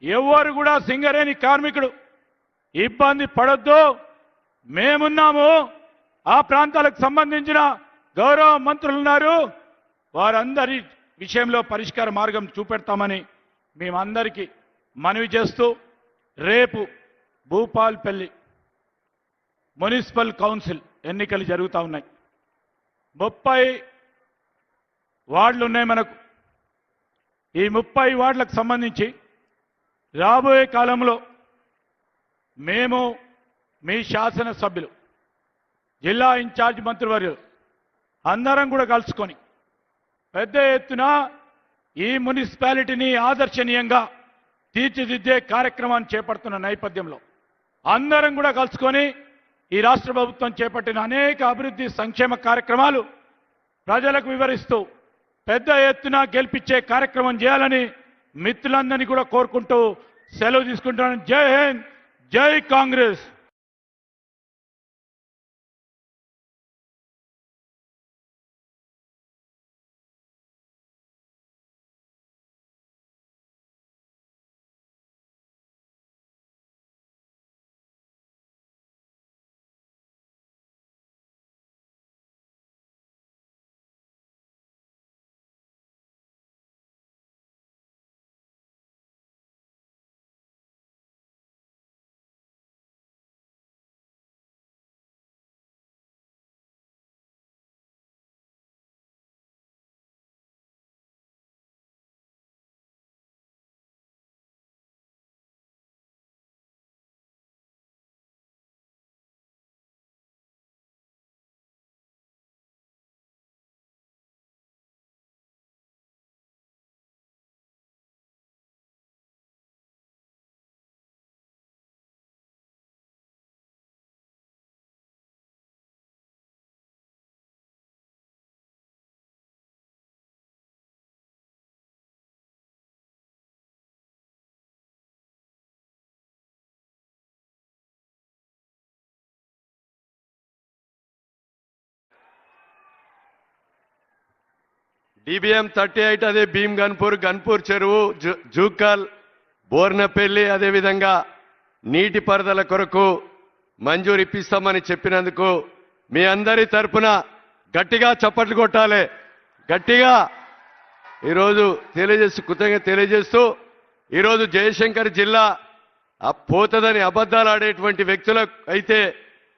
[SPEAKER 1] ఎవరు కూడా సింగరేణి కార్మికుడు ఇబ్బంది పడొద్దు, మేమున్నాము, ఆ ప్రాంతాలకు సంబంధించిన గౌరవ మంత్రులు ఉన్నారు, వారందరి విషయంలో పరిష్కార మార్గం చూపెడతామని మేమందరికీ మనవి చేస్తూ రేపు భూపాల్పల్లి మున్సిపల్ కౌన్సిల్ ఎన్నికలు జరుగుతూ ఉన్నాయి. 30 వార్డులు ఉన్నాయి మనకు. ఈ 30 వార్డులకు సంబంధించి రాబోయే కాలంలో మేము మీ శాసనసభ్యులు జిల్లా ఇన్ఛార్జ్ మంత్రివర్యులు అందరం కూడా కలుసుకొని పెద్ద ఎత్తున ఈ మున్సిపాలిటీని ఆదర్శనీయంగా తీర్చిదిద్దే కార్యక్రమాన్ని చేపడుతున్న నేపథ్యంలో అందరం కూడా కలుసుకొని ఈ రాష్ట్ర ప్రభుత్వం చేపట్టిన అనేక అభివృద్ధి సంక్షేమ కార్యక్రమాలు ప్రజలకు వివరిస్తూ పెద్ద ఎత్తున గెలిపించే కార్యక్రమం చేయాలని మిత్రులందరినీ కూడా కోరుకుంటూ సెలవు తీసుకుంటున్నాను. జై హింద్, జై కాంగ్రెస్.
[SPEAKER 3] DBM 38 అదే భీమ్ గన్పూర్ చెరువు జూకల్ బోర్నపల్లి అదేవిధంగా నీటి పారుదల కొరకు మంజూరు ఇప్పిస్తామని చెప్పినందుకు మీ అందరి తరపున గట్టిగా చప్పట్లు కొట్టాలి. గట్టిగా ఈరోజు కృతజ్ఞత తెలియజేస్తూ ఈరోజు జయశంకర్ జిల్లా పోతదని అబద్ధాలు ఆడేటువంటి వ్యక్తులకు అయితే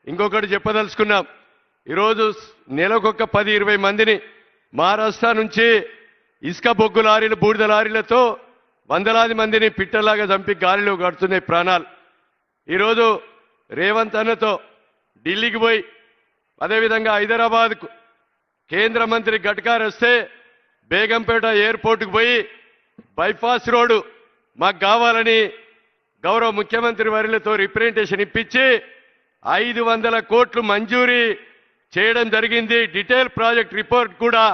[SPEAKER 3] ఇంకొకటి చెప్పదలుచుకున్నాం. ఈరోజు నెలకొక 10-20 మందిని మహారాష్ట్ర నుంచి ఇసుక బొగ్గు లారీలు బూడిద లారీలతో వందలాది మందిని పిట్టలాగా చంపి గాలిలో కడుతున్నాయి ప్రాణాలు. ఈరోజు రేవంత్ అన్నతో ఢిల్లీకి పోయి అదేవిధంగా హైదరాబాద్కు కేంద్ర మంత్రి గడ్కరీ వస్తే బేగంపేట ఎయిర్పోర్టుకు పోయి బైపాస్ రోడ్డు మాకు కావాలని గౌరవ ముఖ్యమంత్రి వర్యులతో రిప్రజెంటేషన్ ఇప్పించి 500 కోట్లు మంజూరీ చేయడం జరిగింది. డీటెయిల్ ప్రాజెక్ట్ రిపోర్ట్ కూడా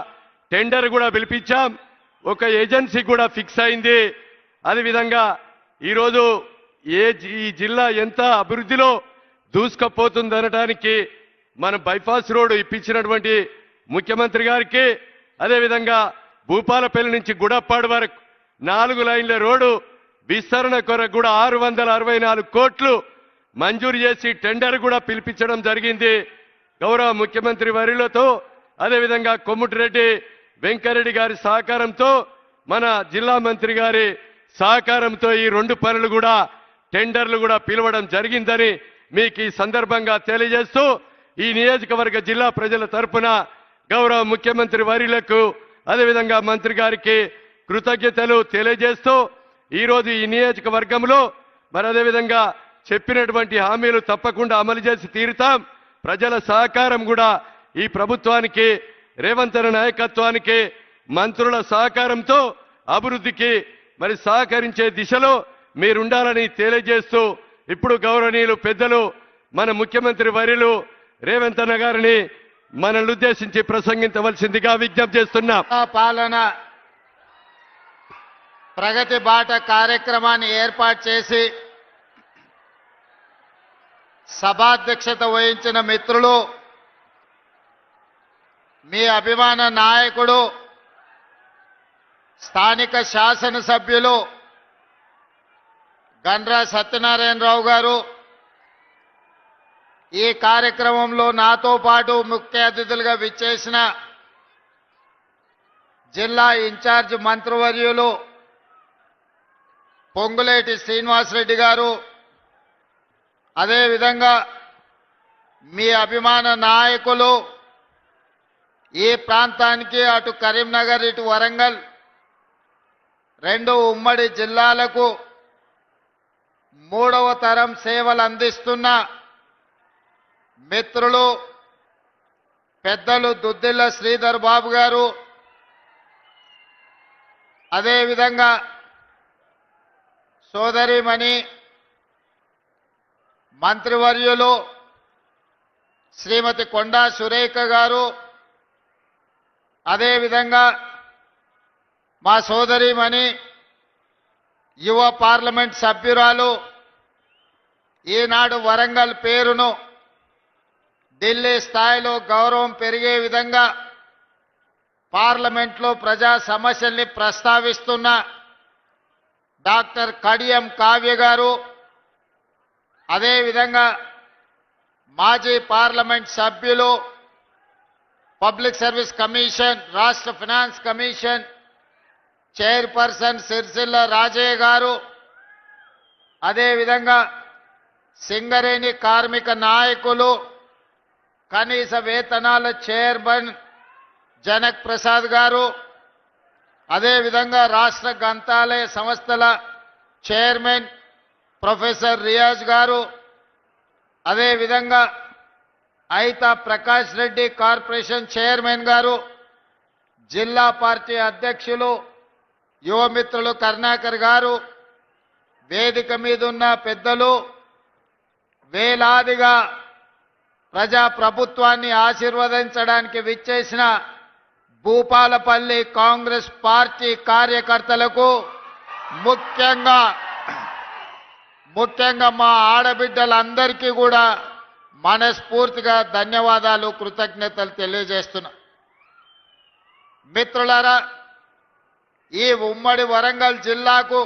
[SPEAKER 3] టెండర్ కూడా పిలిపించాం. ఒక ఏజెన్సీ కూడా ఫిక్స్ అయింది. అదేవిధంగా ఈరోజు ఈ జిల్లా ఎంత అభివృద్ధిలో దూసుకుపోతుందనడానికి మన బైపాస్ రోడ్డు ఇప్పించినటువంటి ముఖ్యమంత్రి గారికి, అదేవిధంగా భూపాలపల్లి నుంచి గుడప్పాడు వరకు 4 లైన్ల రోడ్డు విస్తరణ కొరకు కూడా 664 కోట్లు మంజూరు చేసి టెండర్ కూడా పిలిపించడం జరిగింది. గౌరవ ముఖ్యమంత్రి వర్యులతో అదేవిధంగా కొమ్ముటిరెడ్డి వెంకరెడ్డి గారి సహకారంతో మన జిల్లా మంత్రి గారి సహకారంతో ఈ 2 పనులు కూడా టెండర్లు కూడా పిలవడం జరిగిందని మీకు ఈ సందర్భంగా తెలియజేస్తూ ఈ నియోజకవర్గ జిల్లా ప్రజల తరపున గౌరవ ముఖ్యమంత్రి వర్యులకు అదేవిధంగా మంత్రి గారికి కృతజ్ఞతలు తెలియజేస్తూ ఈరోజు ఈ నియోజకవర్గంలో మరి అదేవిధంగా చెప్పినటువంటి హామీలు తప్పకుండా అమలు చేసి తీరుతాం. ప్రజల సహకారం కూడా ఈ ప్రభుత్వానికి రేవంత్ అన్న నాయకత్వానికి మంత్రుల సహకారంతో అభివృద్ధికి మరి సహకరించే దిశలో మీరుండాలని తెలియజేస్తూ ఇప్పుడు గౌరవనీయులు పెద్దలు మన ముఖ్యమంత్రి వర్యులు రేవంత్ అన్న గారిని మనల్ని ఉద్దేశించి ప్రసంగించవలసిందిగా విజ్ఞప్తి చేస్తున్నాం.
[SPEAKER 6] పాలన ప్రగతి బాట కార్యక్రమాన్ని ఏర్పాటు చేసి సభాధ్యక్షత వహించిన మిత్రులు, మీ అభిమాన నాయకుడు స్థానిక శాసనసభ్యులు గండ్రా సత్యనారాయణరావు గారు, ఈ కార్యక్రమంలో నాతో పాటు ముఖ్య అతిథులుగా విచ్చేసిన జిల్లా ఇన్ఛార్జ్ మంత్రివర్యులు పొంగులేటి శ్రీనివాసరెడ్డి గారు, అదేవిధంగా మీ అభిమాన నాయకులు, ఈ ప్రాంతానికి అటు కరీంనగర్ ఇటు వరంగల్ 2 ఉమ్మడి జిల్లాలకు 3వ తరం సేవలు అందిస్తున్న మిత్రులు పెద్దలు దుద్దిల్ల శ్రీధర్ బాబు గారు, అదేవిధంగా సోదరిమణి మంత్రివర్యులు శ్రీమతి కొండా సురేఖ గారు, అదేవిధంగా మా సోదరిమణి యువ పార్లమెంట్ సభ్యురాలు, ఈనాడు వరంగల్ పేరును ఢిల్లీ స్థాయిలో గౌరవం పెరిగే విధంగా పార్లమెంట్లో ప్రజా సమస్యల్ని ప్రస్తావిస్తున్న డాక్టర్ కడియం కావ్య గారు, అదేవిధంగా మాజీ పార్లమెంట్ సభ్యులు, పబ్లిక్ సర్వీస్ కమిషన్, రాష్ట్ర finance commission chairperson Sircilla Rajaiah గారు, అదేవిధంగా సింగరేణి కార్మిక నాయకులు, కనీస వేతనాల చైర్మన్ జనక్ ప్రసాద్ గారు, అదేవిధంగా రాష్ట్ర గ్రంథాలయ సంస్థల చైర్మన్ ప్రొఫెసర్ రియాజ్ గారు, అదేవిధంగా ఐతా ప్రకాష్ రెడ్డి కార్పొరేషన్ చైర్మన్ గారు, జిల్లా పార్టీ అధ్యక్షులు యువమిత్రులు కరుణాకర్ గారు, వేదిక మీద ఉన్న పెద్దలు, వేలాదిగా ప్రజా ప్రభుత్వాన్ని ఆశీర్వదించడానికి విచ్చేసిన భూపాలపల్లి కాంగ్రెస్ పార్టీ కార్యకర్తలకు ముఖ్యంగా మా ఆడబిడ్డలందరికీ కూడా మనస్ఫూర్తిగా ధన్యవాదాలు, కృతజ్ఞతలు తెలియజేస్తున్నా. మిత్రులారా, ఈ ఉమ్మడి వరంగల్ జిల్లాకు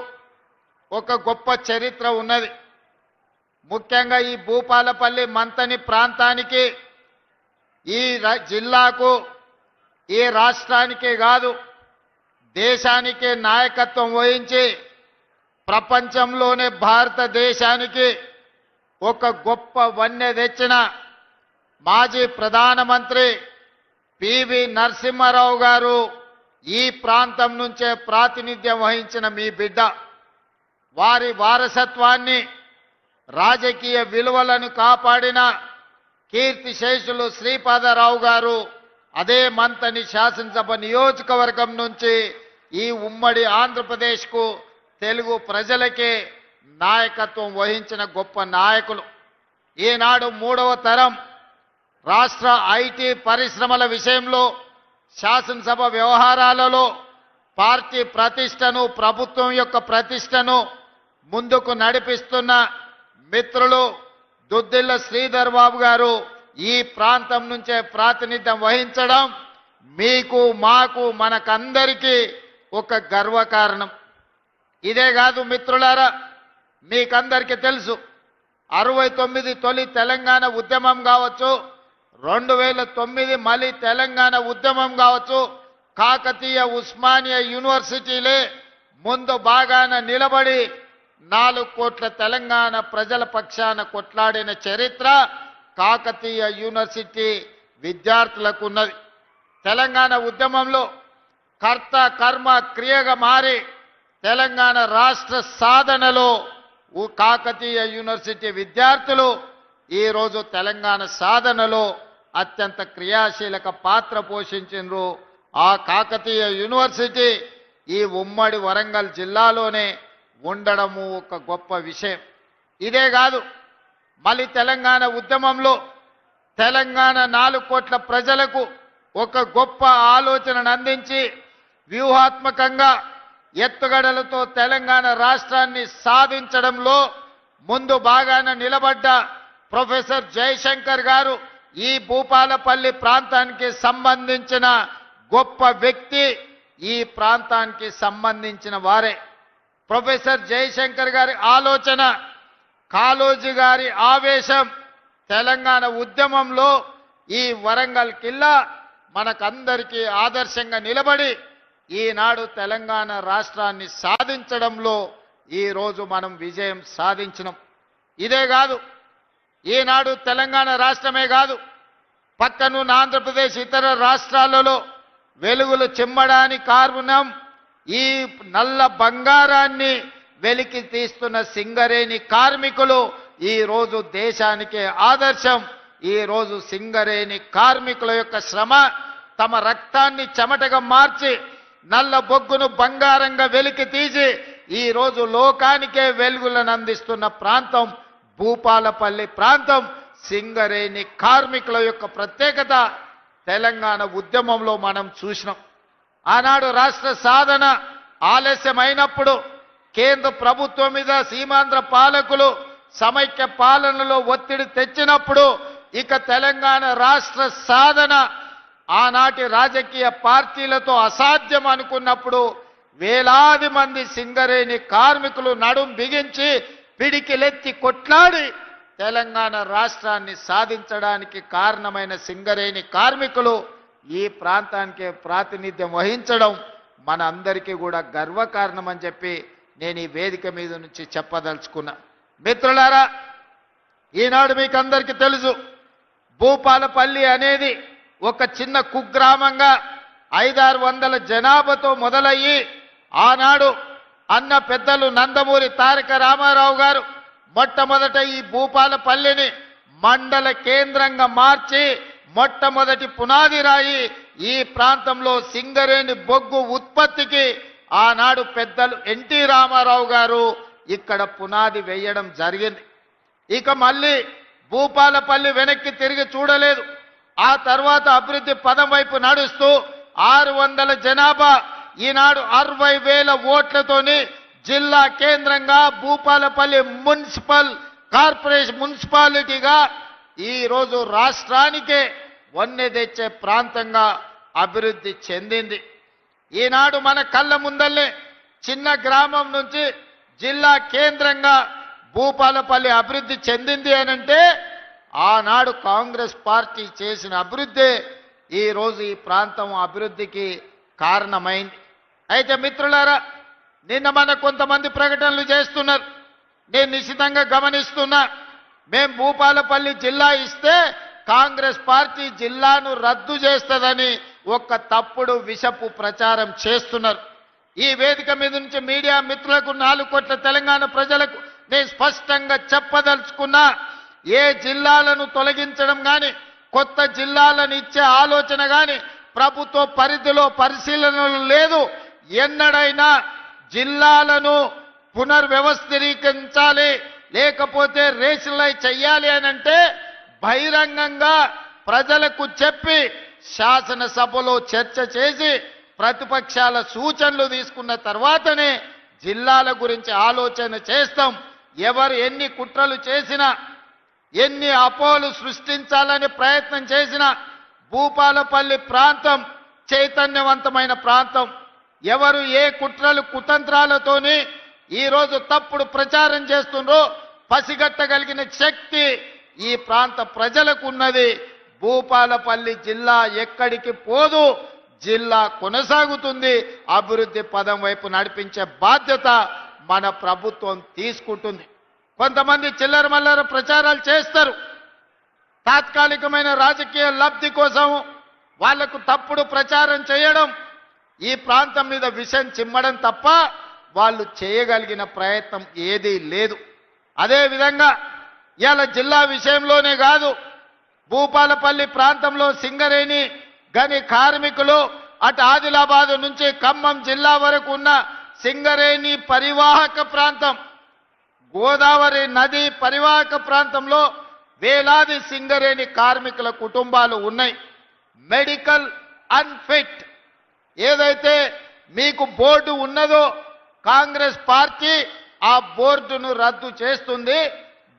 [SPEAKER 6] ఒక గొప్ప చరిత్ర ఉన్నది. ముఖ్యంగా ఈ భూపాలపల్లి మంతని ప్రాంతానికి, ఈ జిల్లాకు, ఈ రాష్ట్రానికే కాదు దేశానికే నాయకత్వం వహించి ప్రపంచంలోనే భారతదేశానికి ఒక గొప్ప వన్నె తెచ్చిన మాజీ ప్రధానమంత్రి పివి నరసింహారావు గారు ఈ ప్రాంతం నుంచే ప్రాతినిధ్యం వహించిన మీ బిడ్డ. వారి వారసత్వాన్ని, రాజకీయ విలువలను కాపాడిన కీర్తిశేషులు శ్రీపాదరావు గారు అదే మంతని శాసనసభ నియోజకవర్గం నుంచి ఈ ఉమ్మడి ఆంధ్రప్రదేశ్కు తెలుగు ప్రజలకే నాయకత్వం వహించిన గొప్ప నాయకులు. ఈనాడు 3వ తరం రాష్ట్ర ఐటీ పరిశ్రమల విషయంలో, శాసనసభ వ్యవహారాలలో పార్టీ ప్రతిష్టను, ప్రభుత్వం యొక్క ప్రతిష్టను ముందుకు నడిపిస్తున్న మిత్రులు దుద్దిల్ల శ్రీధర్ బాబు గారు ఈ ప్రాంతం నుంచే ప్రాతినిధ్యం వహించడం మీకు, మాకు, మనకందరికీ ఒక గర్వకారణం. ఇదే కాదు మిత్రులారా, మీకందరికీ తెలుసు 69 తొలి తెలంగాణ ఉద్యమం కావచ్చు, 2009 మళ్ళీ తెలంగాణ ఉద్యమం కావచ్చు, కాకతీయ ఉస్మానియా యూనివర్సిటీలే ముందు బాగాన నిలబడి 4 కోట్ల తెలంగాణ ప్రజల పక్షాన కొట్లాడిన చరిత్ర కాకతీయ యూనివర్సిటీ విద్యార్థులకు ఉన్నది. తెలంగాణ ఉద్యమంలో కర్త కర్మ క్రియగా మారి తెలంగాణ రాష్ట్ర సాధనలో కాకతీయ యూనివర్సిటీ విద్యార్థులు ఈరోజు తెలంగాణ సాధనలో అత్యంత క్రియాశీలక పాత్ర పోషించారు. ఆ కాకతీయ యూనివర్సిటీ ఈ ఉమ్మడి వరంగల్ జిల్లాలోనే ఉండడము ఒక గొప్ప విషయం. ఇదే కాదు, మళ్ళీ తెలంగాణ ఉద్యమంలో తెలంగాణ 4 కోట్ల ప్రజలకు ఒక గొప్ప ఆలోచనను అందించి వ్యూహాత్మకంగా ఎత్తుగడలతో తెలంగాణ రాష్ట్రాన్ని సాధించడంలో ముందు బాగాన నిలబడ్డ ప్రొఫెసర్ జయశంకర్ గారు ఈ భూపాలపల్లి ప్రాంతానికి సంబంధించిన గొప్ప వ్యక్తి, ఈ ప్రాంతానికి సంబంధించిన వారే. ప్రొఫెసర్ జయశంకర్ గారి ఆలోచన, కాళోజీ గారి ఆవేశం తెలంగాణ ఉద్యమంలో ఈ వరంగల్ కిల్లా మనకందరికీ ఆదర్శంగా నిలబడి ఈనాడు తెలంగాణ రాష్ట్రాన్ని సాధించడంలో ఈరోజు మనం విజయం సాధించినాం. ఇదే కాదు, ఈనాడు తెలంగాణ రాష్ట్రమే కాదు, పక్కనున్న ఆంధ్రప్రదేశ్ ఇతర రాష్ట్రాలలో వెలుగులు చిమ్మడానికి కారణం ఈ నల్ల బంగారాన్ని వెలికి తీస్తున్న సింగరేణి కార్మికులు ఈరోజు దేశానికే ఆదర్శం. ఈరోజు సింగరేణి కార్మికుల యొక్క శ్రమ, తమ రక్తాన్ని చెమటగా మార్చి నల్ల బొగ్గును బంగారంగా వెలికి తీసి ఈరోజు లోకానికే వెలుగులను అందిస్తున్న ప్రాంతం భూపాలపల్లి ప్రాంతం. సింగరేణి కార్మికుల యొక్క ప్రత్యేకత తెలంగాణ ఉద్యమంలో మనం చూసినాం. ఆనాడు రాష్ట్ర సాధన ఆలస్యమైనప్పుడు కేంద్ర ప్రభుత్వం మీద సీమాంధ్ర పాలకులు సమైక్య పాలనలో ఒత్తిడి తెచ్చినప్పుడు ఇక తెలంగాణ రాష్ట్ర సాధన ఆనాటి రాజకీయ పార్టీలతో అసాధ్యం అనుకున్నప్పుడు వేలాది మంది సింగరేణి కార్మికులు నడుం బిగించి పిడికిలెత్తి కొట్లాడి తెలంగాణ రాష్ట్రాన్ని సాధించడానికి కారణమైన సింగరేణి కార్మికులు ఈ ప్రాంతానికి ప్రాతినిధ్యం వహించడం మన అందరికీ కూడా గర్వకారణం అని చెప్పి నేను ఈ వేదిక మీద నుంచి చెప్పదలుచుకున్నా. మిత్రులారా, ఈనాడు మీకు అందరికీ తెలుసు, భూపాలపల్లి అనేది ఒక చిన్న కుగ్రామంగా 500-600 జనాభాతో మొదలయ్యి ఆనాడు అన్న పెద్దలు నందమూరి తారక రామారావు గారు మొట్టమొదట ఈ భూపాలపల్లిని మండల కేంద్రంగా మార్చి మొట్టమొదటి పునాది రాయి ఈ ప్రాంతంలో సింగరేణి బొగ్గు ఉత్పత్తికి ఆనాడు పెద్దలు ఎన్టీ రామారావు గారు ఇక్కడ పునాది వేయడం జరిగింది. ఇక మళ్ళీ భూపాలపల్లి వెనక్కి తిరిగి చూడలేదు. ఆ తర్వాత అభివృద్ధి పదం వైపు నడుస్తూ 600 జనాభా, ఈనాడు 60,000 ఓట్లతోని జిల్లా కేంద్రంగా భూపాలపల్లి మున్సిపల్ కార్పొరేషన్ మున్సిపాలిటీగా ఈరోజు రాష్ట్రానికే వన్నె తెచ్చే ప్రాంతంగా అభివృద్ధి చెందింది. ఈనాడు మన కళ్ళ ముందల్లే చిన్న గ్రామం నుంచి జిల్లా కేంద్రంగా భూపాలపల్లి అభివృద్ధి చెందింది అనంటే ఆనాడు కాంగ్రెస్ పార్టీ చేసిన అభివృద్ధి ఈరోజు ఈ ప్రాంతం అభివృద్ధికి కారణమైంది. అయితే మిత్రులారా, నిన్న మన కొంతమంది ప్రకటనలు చేస్తున్నారు. నేను నిశితంగా గమనిస్తున్నా. మేం భూపాలపల్లి జిల్లా ఇస్తే కాంగ్రెస్ పార్టీ జిల్లాను రద్దు చేస్తుందని ఒక తప్పుడు విషపు ప్రచారం చేస్తున్నారు. ఈ వేదిక మీద నుంచి మీడియా మిత్రులకు 4 కోట్ల తెలంగాణ ప్రజలకు నేను స్పష్టంగా చెప్పదలుచుకున్నా, ఏ జిల్లాలను తొలగించడం కానీ కొత్త జిల్లాలను ఇచ్చే ఆలోచన కానీ ప్రభుత్వ పరిధిలో పరిశీలనలు లేదు. ఎన్నడైనా జిల్లాలను పునర్వ్యవస్థీకరించాలి, లేకపోతే రేషనలైజ్ చెయ్యాలి అని అంటే బహిరంగంగా ప్రజలకు చెప్పి శాసనసభలో చర్చ చేసి ప్రతిపక్షాల సూచనలు తీసుకున్న తర్వాతనే జిల్లాల గురించి ఆలోచన చేస్తాం. ఎవరు ఎన్ని కుట్రలు చేసినా, ఎన్ని అపోహలు సృష్టించాలని ప్రయత్నం చేసినా భూపాలపల్లి ప్రాంతం చైతన్యవంతమైన ప్రాంతం. ఎవరు ఏ కుట్రలు కుతంత్రాలతోని ఈరోజు తప్పుడు ప్రచారం చేస్తుండ్రో పసిగట్టగలిగిన శక్తి ఈ ప్రాంత ప్రజలకు ఉన్నది. భూపాలపల్లి జిల్లా ఎక్కడికి పోదు, జిల్లా కొనసాగుతుంది. అభివృద్ధి పదం వైపు నడిపించే బాధ్యత మన ప్రభుత్వం తీసుకుంటుంది. కొంతమంది చిల్లర మల్లర ప్రచారాలు చేస్తారు. తాత్కాలికమైన రాజకీయ లబ్ధి కోసం వాళ్లకు తప్పుడు ప్రచారం చేయడం, ఈ ప్రాంతం మీద విషం చిమ్మడం తప్ప వాళ్ళు చేయగలిగిన ప్రయత్నం ఏదీ లేదు. అదేవిధంగా ఇవాళ జిల్లా విషయంలోనే కాదు, భూపాలపల్లి ప్రాంతంలో సింగరేణి గని కార్మికులు అటు ఆదిలాబాద్ నుంచి ఖమ్మం జిల్లా వరకు ఉన్న సింగరేణి పరివాహక ప్రాంతం, గోదావరి నది పరివాహక ప్రాంతంలో వేలాది సింగరేణి కార్మికుల కుటుంబాలు ఉన్నాయి. మెడికల్ అన్ఫిట్ ఏదైతే మీకు బోర్డు ఉన్నదో కాంగ్రెస్ పార్టీ ఆ బోర్డును రద్దు చేస్తుంది.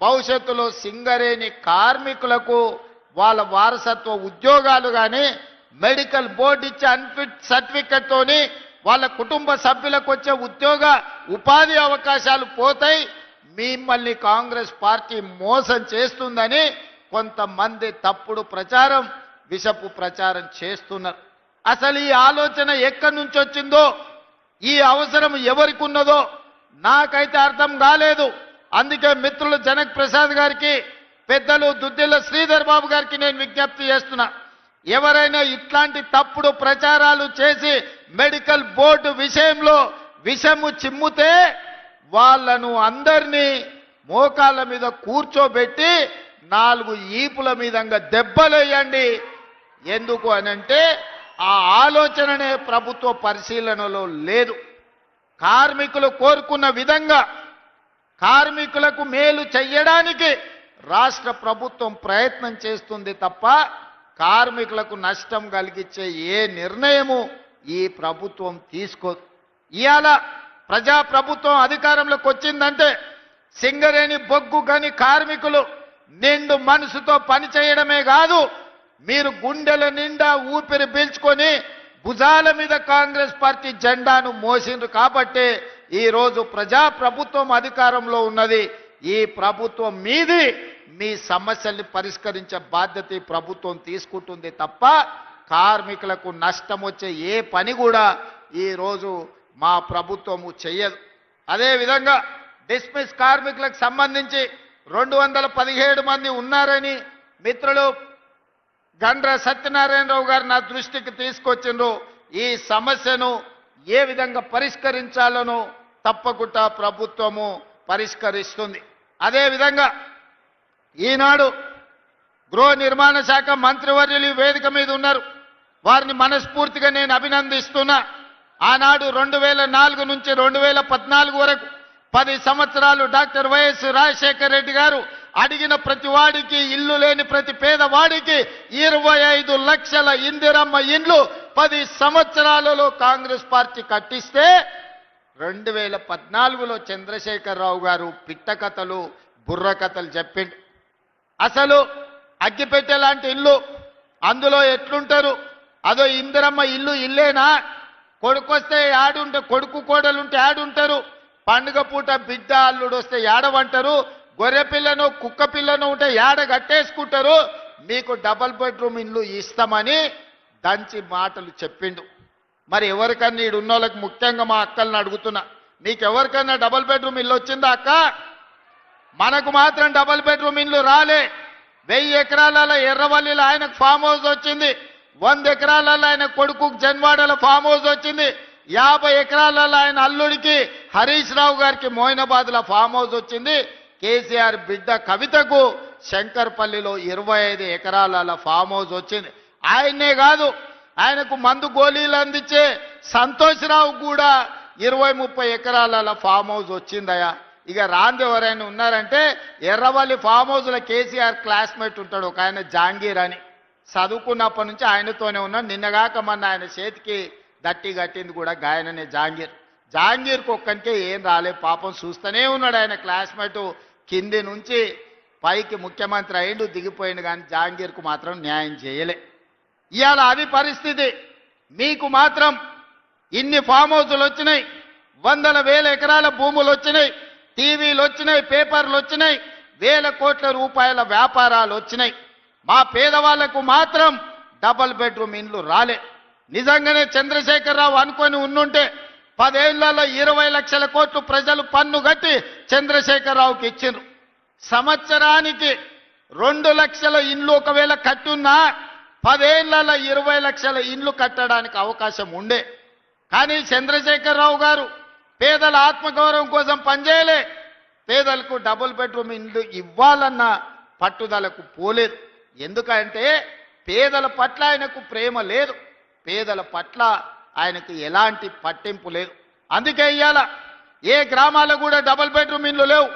[SPEAKER 6] భవిష్యత్తులో సింగరేణి కార్మికులకు వాళ్ళ వారసత్వ ఉద్యోగాలు కానీ మెడికల్ బోర్డు ఇచ్చే అన్ఫిట్ సర్టిఫికెట్ తోని వాళ్ళ కుటుంబ సభ్యులకు వచ్చే ఉపాధి అవకాశాలు పోతాయి. మిమ్మల్ని కాంగ్రెస్ పార్టీ మోసం చేస్తుందని కొంతమంది తప్పుడు ప్రచారం, విషపు ప్రచారం చేస్తున్నారు. అసలు ఈ ఆలోచన ఎక్కడి నుంచి వచ్చిందో, ఈ అవసరం ఎవరికి ఉన్నదో నాకైతే అర్థం కాలేదు. అందుకే మిత్రులు జనక్ ప్రసాద్ గారికి, పెద్దలు దుద్దిల్ల శ్రీధర్ బాబు గారికి నేను విజ్ఞప్తి చేస్తున్నా, ఎవరైనా ఇట్లాంటి తప్పుడు ప్రచారాలు చేసి మెడికల్ బోర్డు విషయంలో విషము చిమ్ముతే వాళ్ళను అందరినీ మోకాళ్ళ మీద కూర్చోబెట్టి 4 ఈపుల మీదంగా దెబ్బలేయండి. ఎందుకు అనంటే ఆ ఆలోచననే ప్రభుత్వ పరిశీలనలో లేదు. కార్మికులు కోరుకున్న విధంగా కార్మికులకు మేలు చెయ్యడానికి రాష్ట్ర ప్రభుత్వం ప్రయత్నం చేస్తుంది తప్ప కార్మికులకు నష్టం కలిగించే ఏ నిర్ణయము ఈ ప్రభుత్వం తీసుకోదు. ఇవాళ ప్రజా ప్రభుత్వం అధికారంలోకి వచ్చిందంటే సింగరేణి బొగ్గు గని కార్మికులు నిండు మనసుతో పని చేయడమే కాదు, మీరు గుండెల నిండా ఊపిరి పీల్చుకొని భుజాల మీద కాంగ్రెస్ పార్టీ జెండాను మోసిండ్రు కాబట్టి ఈరోజు ప్రజా ప్రభుత్వం అధికారంలో ఉన్నది. ఈ ప్రభుత్వం మీది, మీ సమస్యల్ని పరిష్కరించే బాధ్యత ఈ ప్రభుత్వం తీసుకుంటుంది తప్ప కార్మికులకు నష్టం వచ్చే ఏ పని కూడా ఈరోజు మా ప్రభుత్వము చెయ్యదు. అదేవిధంగా డిస్మిస్ కార్మికులకు సంబంధించి 217 మంది ఉన్నారని మిత్రులు గండ్ర సత్యనారాయణరావు గారు నా దృష్టికి తీసుకొచ్చిండ్రు. ఈ సమస్యను ఏ విధంగా పరిష్కరించాలనో తప్పకుండా ప్రభుత్వము పరిష్కరిస్తుంది. అదేవిధంగా ఈనాడు గృహ నిర్మాణ శాఖ మంత్రివర్యులు వేదిక మీద ఉన్నారు. వారిని మనస్ఫూర్తిగా నేను అభినందిస్తున్నా. ఆనాడు 2004 నుంచి 2014 వరకు 10 సంవత్సరాలు డాక్టర్ వైఎస్ రాజశేఖర రెడ్డి గారు అడిగిన ప్రతి వాడికి, ఇల్లు లేని ప్రతి పేదవాడికి 25 లక్షల ఇందిరమ్మ ఇండ్లు 10 సంవత్సరాలలో కాంగ్రెస్ పార్టీ కట్టిస్తే 2014లో చంద్రశేఖరరావు గారు పిట్ట కథలు, బుర్ర కథలు చెప్పిండు. అసలు అగ్గిపెట్టె లాంటి ఇల్లు అందులో ఎట్లుంటారు? అదో ఇందిరమ్మ ఇల్లు ఇల్లేనా? కొడుకొస్తే యాడుంటే, కొడుకు కోడలుంటే యాడుంటారు? పండుగ పూట బిడ్డ అల్లుడు వస్తే యాడవంటారు? గొర్రె పిల్లను కుక్క పిల్లను ఉంటే యాడ కట్టేసుకుంటారు. మీకు డబల్ బెడ్రూమ్ ఇల్లు ఇస్తామని దంచి మాటలు చెప్పిండు. మరి ఎవరికన్నా ఈడున్నోళ్ళకి, ముఖ్యంగా మా అక్కల్ని అడుగుతున్నా, మీకెవరికైనా డబుల్ బెడ్రూమ్ ఇల్లు వచ్చిందా అక్క? మనకు మాత్రం డబుల్ బెడ్రూమ్ ఇల్లు రాలే. 1000 ఎకరాలలో ఎర్రవల్లిలో ఆయనకు ఫామ్ హౌస్ వచ్చింది. 100 ఎకరాలలో ఆయన కొడుకు జన్వాడలో ఫామ్ హౌస్ వచ్చింది. 50 ఎకరాలలో ఆయన అల్లుడికి హరీష్ రావు గారికి మోయినాబాద్లో ఫామ్ హౌస్ వచ్చింది. కేసీఆర్ బిడ్డ కవితకు శంకర్పల్లిలో 25 ఎకరాల ఫామ్ హౌస్ వచ్చింది. ఆయన్నే కాదు, ఆయనకు మందు గోళీలు అందించే సంతోష్రావు కూడా 20-30 ఎకరాల ఫామ్ హౌస్ వచ్చిందయ్యా. ఇక రాంది ఎవరైనా ఉన్నారంటే ఎర్రవల్లి ఫామ్ హౌస్లో కేసీఆర్ క్లాస్మేట్ ఉంటాడు ఒక ఆయన జాంగీర్ అని. చదువుకున్నప్పటి నుంచి ఆయనతోనే ఉన్నాడు. నిన్నగాక మొన్న ఆయన చేతికి దట్టి కట్టింది కూడా గాయననే జాంగీర్. జాంగీర్కి ఒక్కనికే ఏం రాలే పాపం, చూస్తూనే ఉన్నాడు ఆయన క్లాస్మేట్ కింది నుంచి పైకి ముఖ్యమంత్రి అయిండు దిగిపోయిండు, కానీ జాంగీర్కు మాత్రం న్యాయం చేయలే. ఇవాళ అది పరిస్థితి. మీకు మాత్రం ఇన్ని ఫామ్ హౌసులు వచ్చినాయి, 100,000 ఎకరాల భూములు వచ్చినాయి, టీవీలు వచ్చినాయి, పేపర్లు వచ్చినాయి, 1000 కోట్ల రూపాయల వ్యాపారాలు వచ్చినాయి. మా పేదవాళ్లకు మాత్రం డబుల్ బెడ్రూమ్ ఇండ్లు రాలే. నిజంగానే చంద్రశేఖరరావు అనుకొని ఉండుంటే 10 ఏళ్లలో 20 లక్షల కోట్లు ప్రజలు పన్ను కట్టి చంద్రశేఖరరావుకి ఇచ్చిండ్రు. సంవత్సరానికి 2 లక్షల ఇండ్లు ఒకవేళ కట్టున్నా 10 ఏళ్లలో 20 లక్షల ఇండ్లు కట్టడానికి అవకాశం ఉండే. కానీ చంద్రశేఖరరావు గారు పేదల ఆత్మగౌరవం కోసం పనిచేయలే. పేదలకు డబుల్ బెడ్రూమ్ ఇండ్లు ఇవ్వాలన్న పట్టుదలకు పోలేదు. ఎందుకంటే పేదల పట్ల ఆయనకు ప్రేమ లేదు, పేదల పట్ల ఆయనకు ఎలాంటి పట్టింపు లేదు. అందుకే ఇవాళ ఏ గ్రామాల్లో కూడా డబుల్ బెడ్రూమ్ ఇండ్లు లేవు.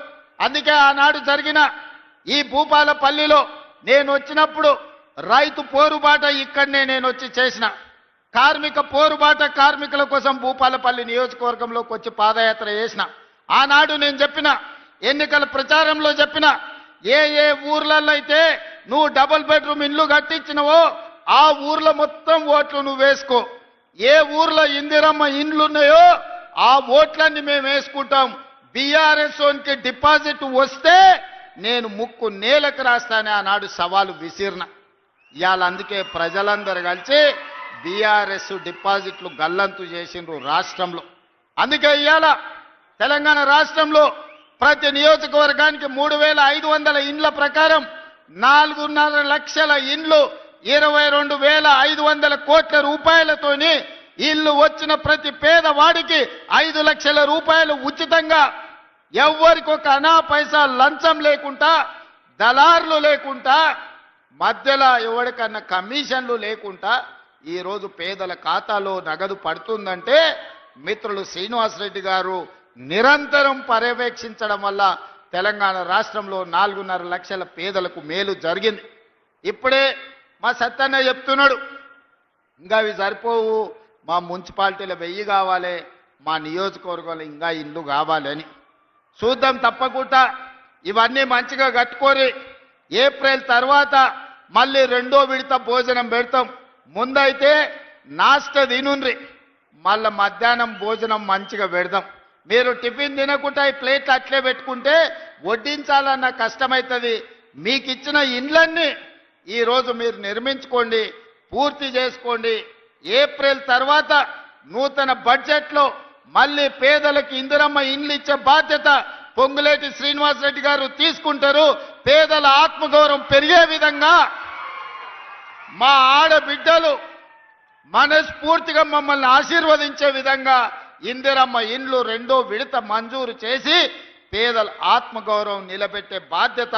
[SPEAKER 6] అందుకే ఆనాడు జరిగిన ఈ భూపాలపల్లిలో నేను వచ్చినప్పుడు రైతు పోరుబాట ఇక్కడనే నేను వచ్చి చేసిన కార్మిక పోరుబాట, కార్మికుల కోసం భూపాలపల్లి నియోజకవర్గంలోకి వచ్చి పాదయాత్ర చేసిన. ఆనాడు నేను చెప్పిన, ఎన్నికల ప్రచారంలో చెప్పిన, ఏ ఊర్లలో అయితే నువ్వు డబుల్ బెడ్రూమ్ ఇల్లు కట్టించినవో ఆ ఊర్లో మొత్తం ఓట్లు నువ్వు వేసుకో. ఏ ఊర్లో ఇందిరమ్మ ఇండ్లున్నాయో ఆ ఓట్లన్నీ మేము వేసుకుంటాం. బీఆర్ఎస్ కి డిపాజిట్ వస్తే నేను ముక్కు నేలకు రాస్తానే ఆనాడు సవాలు విసిరిన. ఇవాళ అందుకే ప్రజలందరూ కలిసి బీఆర్ఎస్ డిపాజిట్లు గల్లంతు చేసిండ్రు రాష్ట్రంలో. అందుకే ఇవాళ తెలంగాణ రాష్ట్రంలో ప్రతి నియోజకవర్గానికి 3,500 ఇండ్ల ప్రకారం 4.5 లక్షల ఇండ్లు 22,500 కోట్ల రూపాయలతోని ఇల్లు వచ్చిన ప్రతి పేదవాడికి 5 లక్షల రూపాయలు ఉచితంగా, ఎవ్వరికి ఒక అనా పైసా లంచం లేకుండా, దళార్లు లేకుండా, మధ్యలో ఎవరికన్నా కమిషన్లు లేకుండా ఈరోజు పేదల ఖాతాలో నగదు పడుతుందంటే మిత్రులు శ్రీనివాసరెడ్డి గారు నిరంతరం పర్యవేక్షించడం వల్ల తెలంగాణ రాష్ట్రంలో 4.5 లక్షల పేదలకు మేలు జరిగింది. ఇప్పుడే మా సత్తన్న చెప్తున్నాడు, ఇంకా అవి సరిపోవు, మా మున్సిపాలిటీలో 1000 కావాలి, మా నియోజకవర్గంలో ఇంకా ఇల్లు కావాలని. చూద్దాం తప్పకుండా. ఇవన్నీ మంచిగా కట్టుకోరి. ఏప్రిల్ తర్వాత మళ్ళీ 2వ విడత భోజనం పెడతాం. ముందైతే నాష్ట తినుండ్రి, మళ్ళీ మధ్యాహ్నం భోజనం మంచిగా పెడదాం. మీరు టిఫిన్ తినకుండా ఈ ప్లేట్లు అట్లే పెట్టుకుంటే వడ్డించాలన్న కష్టమవుతుంది. మీకు ఇచ్చిన ఇండ్లన్నీ ఈరోజు మీరు నిర్మించుకోండి, పూర్తి చేసుకోండి. ఏప్రిల్ తర్వాత నూతన బడ్జెట్లో మళ్ళీ పేదలకు ఇందిరమ్మ ఇండ్లు ఇచ్చే బాధ్యత పొంగులేటి శ్రీనివాసరెడ్డి గారు తీసుకుంటారు. పేదల ఆత్మగౌరవం పెరిగే విధంగా మా ఆడబిడ్డలు మనస్ఫూర్తిగా మమ్మల్ని ఆశీర్వదించే విధంగా ఇందిరమ్మ ఇండ్లు 2వ విడత మంజూరు చేసి పేదల ఆత్మగౌరవం నిలబెట్టే బాధ్యత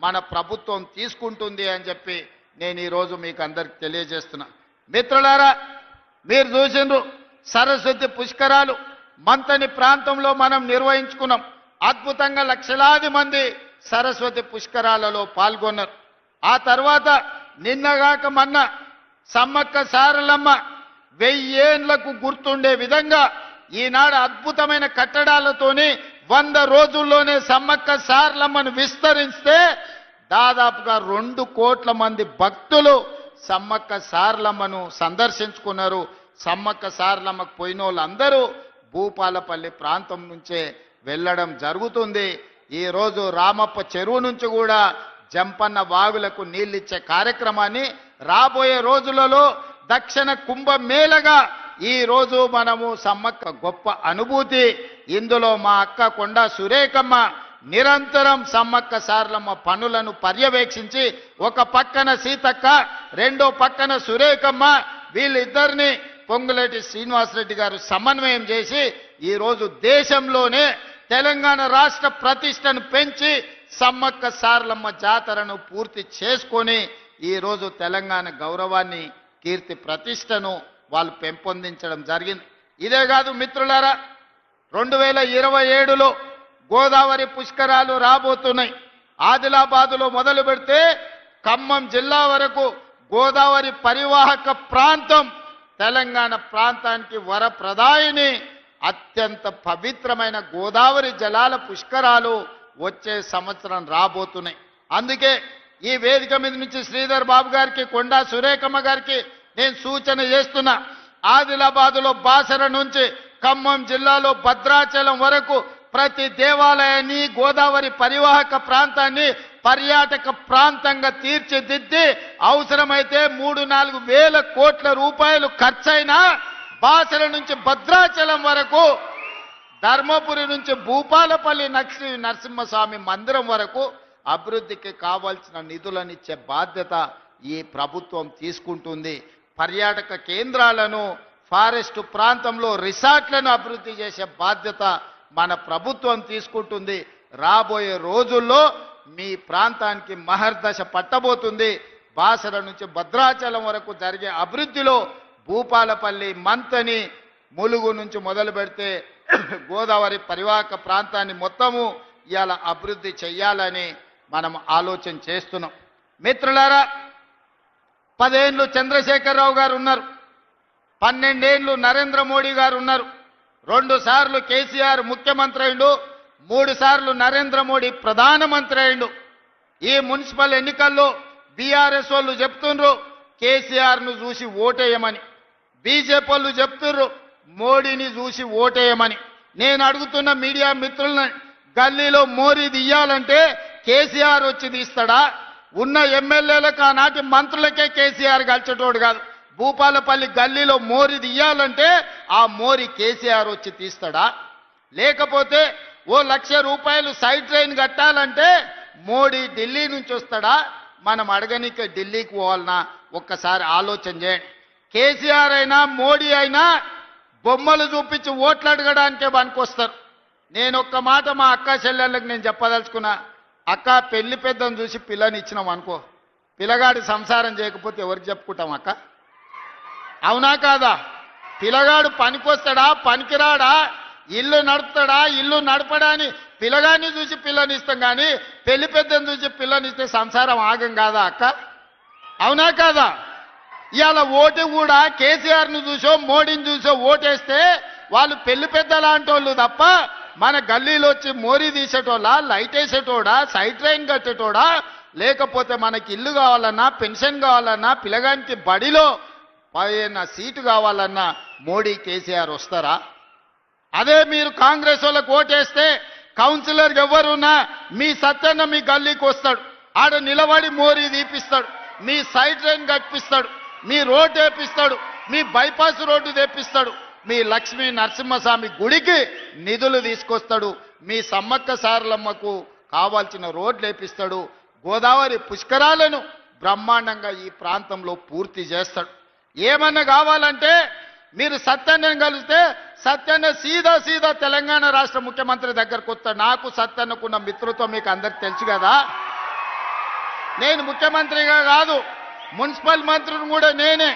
[SPEAKER 6] మన ప్రభుత్వం తీసుకుంటుంది అని చెప్పి నేను ఈరోజు మీకు అందరికి తెలియజేస్తున్నా. మిత్రులారా, మీరు చూసిండ్రు సరస్వతి పుష్కరాలు మంతని ప్రాంతంలో మనం నిర్వహించుకున్నాం. అద్భుతంగా లక్షలాది మంది సరస్వతి పుష్కరాలలో పాల్గొన్నారు. ఆ తర్వాత నిన్నగాక మొన్న సమ్మక్క సారలమ్మ 1000 ఏళ్లకు గుర్తుండే విధంగా ఈనాడు అద్భుతమైన కట్టడాలతోని 100 రోజుల్లోనే సమ్మక్క సారలమ్మను విస్తరిస్తే దాదాపుగా 2 కోట్ల మంది భక్తులు సమ్మక్క సారలమ్మను సందర్శించుకున్నారు. సమ్మక్క సారలమ్మకు పోయిన వాళ్ళందరూ భూపాలపల్లి ప్రాంతం నుంచే వెళ్ళడం జరుగుతుంది. ఈరోజు రామప్ప చెరువు నుంచి కూడా జంపన్న వాగులకు నీళ్ళిచ్చే కార్యక్రమాన్ని రాబోయే రోజులలో దక్షిణ కుంభమేళగా ఈ రోజు మనము సమ్మక్క గొప్ప అనుభూతి. ఇందులో మా అక్క కొండా సురేఖమ్మ నిరంతరం సమ్మక్క సారలమ్మ పనులను పర్యవేక్షించి ఒక పక్కన సీతక్క, రెండో పక్కన సురేఖమ్మ, వీళ్ళిద్దరిని పొంగులేటి శ్రీనివాసరెడ్డి గారు సమన్వయం చేసి ఈరోజు దేశంలోనే తెలంగాణ రాష్ట్ర ప్రతిష్టను పెంచి సమ్మక్క సారలమ్మ జాతరను పూర్తి చేసుకొని ఈరోజు తెలంగాణ గౌరవాన్ని, కీర్తి ప్రతిష్టను వాళ్ళు పెంపొందించడం జరిగింది. ఇదే కాదు మిత్రులారా, 2027లో గోదావరి పుష్కరాలు రాబోతున్నాయి. ఆదిలాబాదులో మొదలు పెడితే ఖమ్మం జిల్లా వరకు గోదావరి పరివాహక ప్రాంతం తెలంగాణ ప్రాంతానికి వరప్రదాయిని, అత్యంత పవిత్రమైన గోదావరి జలాల పుష్కరాలు వచ్చే సంవత్సరం రాబోతున్నాయి. అందుకే ఈ వేదిక మీద నుంచి శ్రీధర్ బాబు గారికి, కొండా సురేఖమ్మ గారికి నేను సూచన చేస్తున్నా. ఆదిలాబాదులో బాసర నుంచి ఖమ్మం జిల్లాలో భద్రాచలం వరకు ప్రతి దేవాలయాన్ని, గోదావరి పరివాహక ప్రాంతాన్ని పర్యాటక ప్రాంతంగా తీర్చిదిద్ది అవసరమైతే 3-4 వేల కోట్ల రూపాయలు ఖర్చైనా బాసర నుంచి భద్రాచలం వరకు, ధర్మపురి నుంచి భూపాలపల్లి నరసింహస్వామి మందిరం వరకు అభివృద్ధికి కావాల్సిన నిధులనిచ్చే బాధ్యత ఈ ప్రభుత్వం తీసుకుంటుంది. పర్యాటక కేంద్రాలను, ఫారెస్ట్ ప్రాంతంలో రిసార్ట్లను అభివృద్ధి చేసే బాధ్యత మన ప్రభుత్వం తీసుకుంటుంది. రాబోయే రోజుల్లో మీ ప్రాంతానికి మహర్దశ పట్టబోతుంది. బాసర నుంచి భద్రాచలం వరకు జరిగే అభివృద్ధిలో భూపాలపల్లి, మంతని, ములుగు నుంచి మొదలు పెడితే గోదావరి పరివాహక ప్రాంతాన్ని మొత్తము ఇవాళ అభివృద్ధి చెయ్యాలని మనం ఆలోచన చేస్తున్నాం. మిత్రులారా, 10 ఏళ్ళు చంద్రశేఖరరావు గారు ఉన్నారు, 12 ఏళ్ళు నరేంద్ర మోడీ గారు ఉన్నారు, 2 సార్లు కేసీఆర్ ముఖ్యమంత్రి అయిండు, 3 సార్లు నరేంద్ర మోడీ ప్రధానమంత్రి అయిండు. ఈ మున్సిపల్ ఎన్నికల్లో బీఆర్ఎస్ వాళ్ళు చెప్తుండ్రు కేసీఆర్ను చూసి ఓటేయమని, బీజేపీ వాళ్ళు చెప్తుర్రు మోడీని చూసి ఓటేయమని. నేను అడుగుతున్న మీడియా మిత్రులను, గల్లీలో మోరీ తీయాలంటే కేసీఆర్ వచ్చి తీస్తాడా? ఉన్న ఎమ్మెల్యేలకు, ఆనాటి మంత్రులకే కేసీఆర్ కలిసేటోడు కాదు. భూపాలపల్లి గల్లీలో మోరీ తీయాలంటే ఆ మోరీ కేసీఆర్ వచ్చి తీస్తాడా? లేకపోతే ఓ 1,00,000 రూపాయలు సైడ్ ట్రైన్ కట్టాలంటే మోడీ ఢిల్లీ నుంచి వస్తాడా? మనం అడగనికే ఢిల్లీకి పోవాలన్నా? ఒక్కసారి ఆలోచన చేయండి. కేసీఆర్ అయినా మోడీ అయినా బొమ్మలు చూపించి ఓట్లు అడగడానికే పనికొస్తారు. నేను ఒక్క మాట మా అక్క చెల్లెళ్ళకి నేను చెప్పదలుచుకున్నా. అక్క, పెళ్లి పెద్దను చూసి పిల్లని ఇచ్చినాం అనుకో, పిల్లగాడి సంసారం చేయకపోతే ఎవరికి చెప్పుకుంటాం అక్క? అవునా కాదా? పిల్లగాడు పనికొస్తాడా, పనికిరాడా, ఇల్లు నడుపుతాడా, ఇల్లు నడపడా అని పిల్లగాన్ని చూసి పిల్లనిస్తాం, కానీ పెళ్లి పెద్దను చూసి పిల్లనిస్తే సంసారం ఆగం కాదా అక్క? అవునా కాదా? ఇవాళ ఓటు కూడా కేసీఆర్ను చూసో మోడీని చూసో ఓటేస్తే వాళ్ళు పెళ్లి పెద్ద లాంటి వాళ్ళు తప్ప మన గల్లీలో వచ్చి మోరీ తీసేటోడా, లైట్ వేసేటోడా, సైడ్ ట్రైన్ కట్టేటోడా, లేకపోతే మనకి ఇల్లు కావాలన్నా, పెన్షన్ కావాలన్నా, పిల్లగానికి బడిలో పైన సీటు కావాలన్నా మోడీ కేసీఆర్ వస్తారా? అదే మీరు కాంగ్రెస్ వాళ్ళకు ఓటేస్తే కౌన్సిలర్ ఎవరున్నా మీ సత్యన్న మీ గల్లీకి వస్తాడు, ఆడ నిలబడి మోరీ తీపిస్తాడు, మీ సైడ్ ట్రైన్ కట్టిస్తాడు, మీ రోడ్డు వేపిస్తాడు, మీ బైపాస్ రోడ్డు తెప్పిస్తాడు, మీ లక్ష్మీ నరసింహస్వామి గుడికి నిధులు తీసుకొస్తాడు, మీ సమ్మక్క సారలమ్మకు కావాల్సిన రోడ్లు వేపిస్తాడు, గోదావరి పుష్కరాలను బ్రహ్మాండంగా ఈ ప్రాంతంలో పూర్తి చేస్తాడు. ఏమన్నా కావాలంటే మీరు సత్యాన్ని కలిస్తే సత్యాన్న సీదా తెలంగాణ రాష్ట్ర ముఖ్యమంత్రి దగ్గరకు వస్తాడు. నాకు సత్యాన్నకున్న మిత్రత్వం మీకు అందరికి తెలుసు కదా. నేను ముఖ్యమంత్రిగా కాదు, మున్సిపల్ మంత్రిని కూడా నేనే.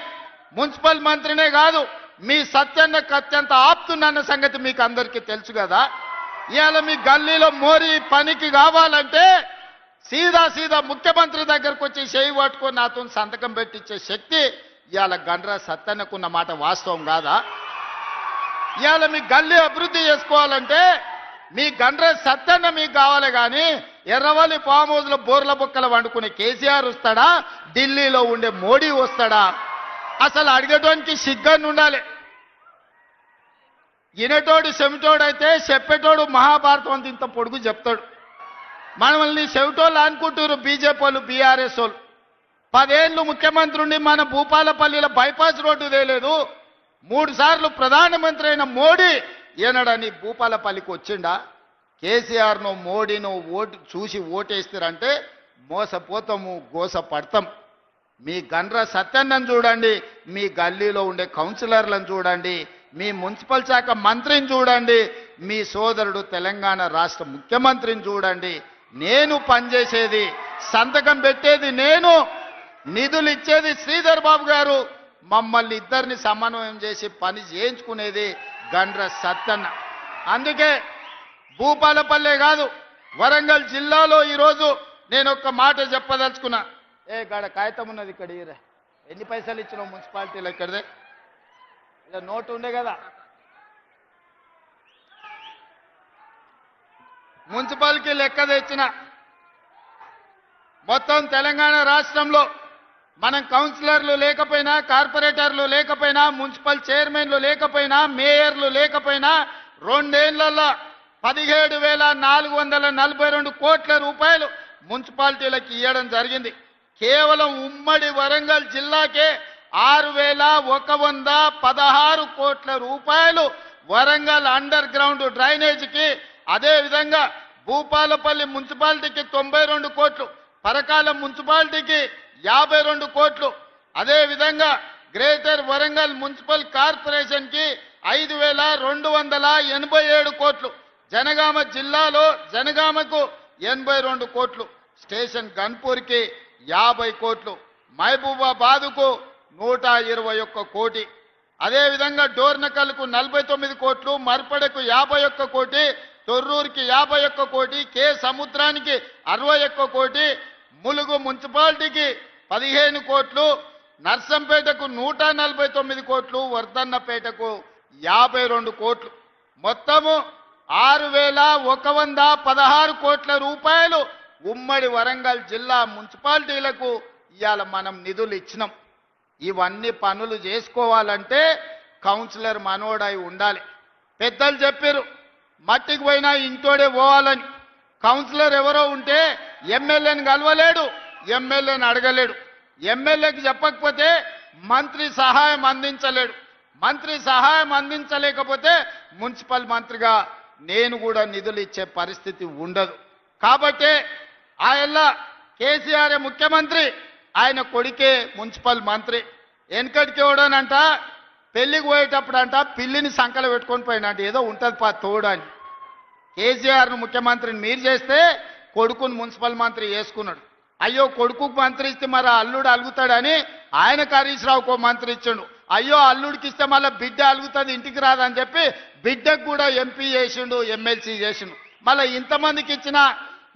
[SPEAKER 6] మున్సిపల్ మంత్రినే కాదు, మీ సత్యాన్నకు అత్యంత ఆప్తున్న సంగతి మీకు అందరికీ తెలుసు కదా. ఇవాళ మీ గల్లీలో మోరీ పనికి కావాలంటే సీదా ముఖ్యమంత్రి దగ్గరకు వచ్చి చేయి పట్టుకొని నాతో సంతకం పెట్టించే శక్తి ఇవాళ గండ్ర సత్యాన్నకున్న మాట వాస్తవం కాదా? ఇవాళ మీ గల్లీ అభివృద్ధి చేసుకోవాలంటే మీ గండ్ర సత్యాన్న మీకు కావాలి, కానీ ఎర్రవల్లి ఫామ్ హౌస్లో బోర్ల బొక్కలు వండుకునే కేసీఆర్ వస్తాడా? ఢిల్లీలో ఉండే మోడీ వస్తాడా? అసలు అడిగేటోనికి సిగ్గని ఉండాలి. వినేటోడు చెవిటోడైతే చెప్పేటోడు మహాభారతం అంత ఇంత పొడుగు చెప్తాడు. మనల్ని చెవిటోళ్ళు అనుకుంటారు బీజేపీ వాళ్ళు, బీఆర్ఎస్ వాళ్ళు. 10 ఏళ్ళు ముఖ్యమంత్రి ఉండి మన భూపాలపల్లిలో బైపాస్ రోడ్డు తేలేదు, 3 సార్లు ప్రధానమంత్రి అయిన మోడీ ఏనాడని భూపాలపల్లికి వచ్చిండా? కేసీఆర్ను మోడీను ఓటు చూసి ఓటేస్తారంటే మోసపోతాము, గోసపడతాం. మీ గండ్ర సత్యన్నను చూడండి, మీ గల్లీలో ఉండే కౌన్సిలర్లను చూడండి, మీ మున్సిపల్ శాఖ మంత్రిని చూడండి, మీ సోదరుడు తెలంగాణ రాష్ట్ర ముఖ్యమంత్రిని చూడండి. నేను పనిచేసేది, సంతకం పెట్టేది నేను, నిధులు ఇచ్చేది శ్రీధర్ బాబు గారు, మమ్మల్ని ఇద్దరిని సమన్వయం చేసి పని చేయించుకునేది గండ్ర సత్యన్న. అందుకే భూపాలపల్లె కాదు, వరంగల్ జిల్లాలో ఈరోజు నేను ఒక్క మాట చెప్పదలుచుకున్నా. గాడ కాగితం ఉన్నది ఇక్కడ, ఎన్ని పైసలు ఇచ్చినావు మున్సిపాలిటీలో? ఇక్కడదే ఇలా నోటు ఉండే కదా. మున్సిపాలిటీ లెక్క తెచ్చిన మొత్తం తెలంగాణ రాష్ట్రంలో మనం కౌన్సిలర్లు లేకపోయినా, కార్పొరేటర్లు లేకపోయినా, మున్సిపల్ చైర్మన్లు లేకపోయినా, మేయర్లు లేకపోయినా 2 ఏళ్లలో 17,442 కోట్ల రూపాయలు మున్సిపాలిటీలకు ఇవ్వడం జరిగింది. కేవలం ఉమ్మడి వరంగల్ జిల్లాకే 6,116 కోట్ల రూపాయలు వరంగల్ అండర్ గ్రౌండ్ డ్రైనేజీకి, అదేవిధంగా భూపాలపల్లి మున్సిపాలిటీకి 92 కోట్లు, పరకాల మున్సిపాలిటీకి 52 కోట్లు, అదేవిధంగా గ్రేటర్ వరంగల్ మున్సిపల్ కార్పొరేషన్కి 5,287 కోట్లు, జనగామ జిల్లాలో జనగామకు 82 కోట్లు, స్టేషన్ గన్పూర్కి 50 కోట్లు, మహబూబాబాదుకు 121 కోటి, అదేవిధంగా డోర్నకల్కు 49 కోట్లు, మర్పడకు 51 కోటి, తొర్రూరుకి 51 కోటి, కే సముద్రానికి 61 కోటి, ములుగు మున్సిపాలిటీకి 15 కోట్లు, నర్సంపేటకు 149 కోట్లు, వర్ధన్నపేటకు 52 కోట్లు, మొత్తము 6,116 కోట్ల రూపాయలు ఉమ్మడి వరంగల్ జిల్లా మున్సిపాలిటీలకు ఇవాళ మనం నిధులు ఇచ్చినాం. ఇవన్నీ పనులు చేసుకోవాలంటే కౌన్సిలర్ మనోడై ఉండాలి. పెద్దలు చెప్పారు మట్టికి పోయినా ఇంటోడే పోవాలని. కౌన్సిలర్ ఎవరో ఉంటే ఎమ్మెల్యేని కలవలేడు, ఎమ్మెల్యేని అడగలేడు, ఎమ్మెల్యేకి చెప్పకపోతే మంత్రి సహాయం అందించలేడు, మంత్రి సహాయం అందించలేకపోతే మున్సిపల్ మంత్రిగా నేను కూడా నిధులు ఇచ్చే పరిస్థితి ఉండదు. కాబట్టి ఆయన కేసీఆర్ ముఖ్యమంత్రి, ఆయన కొడుకే మున్సిపల్ మంత్రి. వెనకటికి ఎవడనంట పెళ్లికి పోయేటప్పుడు అంట పిల్లిని సంకలు పెట్టుకొని పోయినట్టు ఏదో ఉంటుంది తోడని. కేసీఆర్ను ముఖ్యమంత్రిని మీరు చేస్తే కొడుకును మున్సిపల్ మంత్రి చేసుకున్నాడు. అయ్యో కొడుకుకు మంత్రి ఇస్తే మరి అల్లుడు అలుగుతాడని ఆయనకు హరీష్ రావుకో మంత్రి ఇచ్చాడు. అయ్యో అల్లుడికి ఇస్తే మళ్ళీ బిడ్డ అలుగుతుంది ఇంటికి రాదని చెప్పి బిడ్డకు కూడా ఎంపీ చేసిండు, ఎమ్మెల్సీ చేసిండు. మళ్ళీ ఇంతమందికి ఇచ్చిన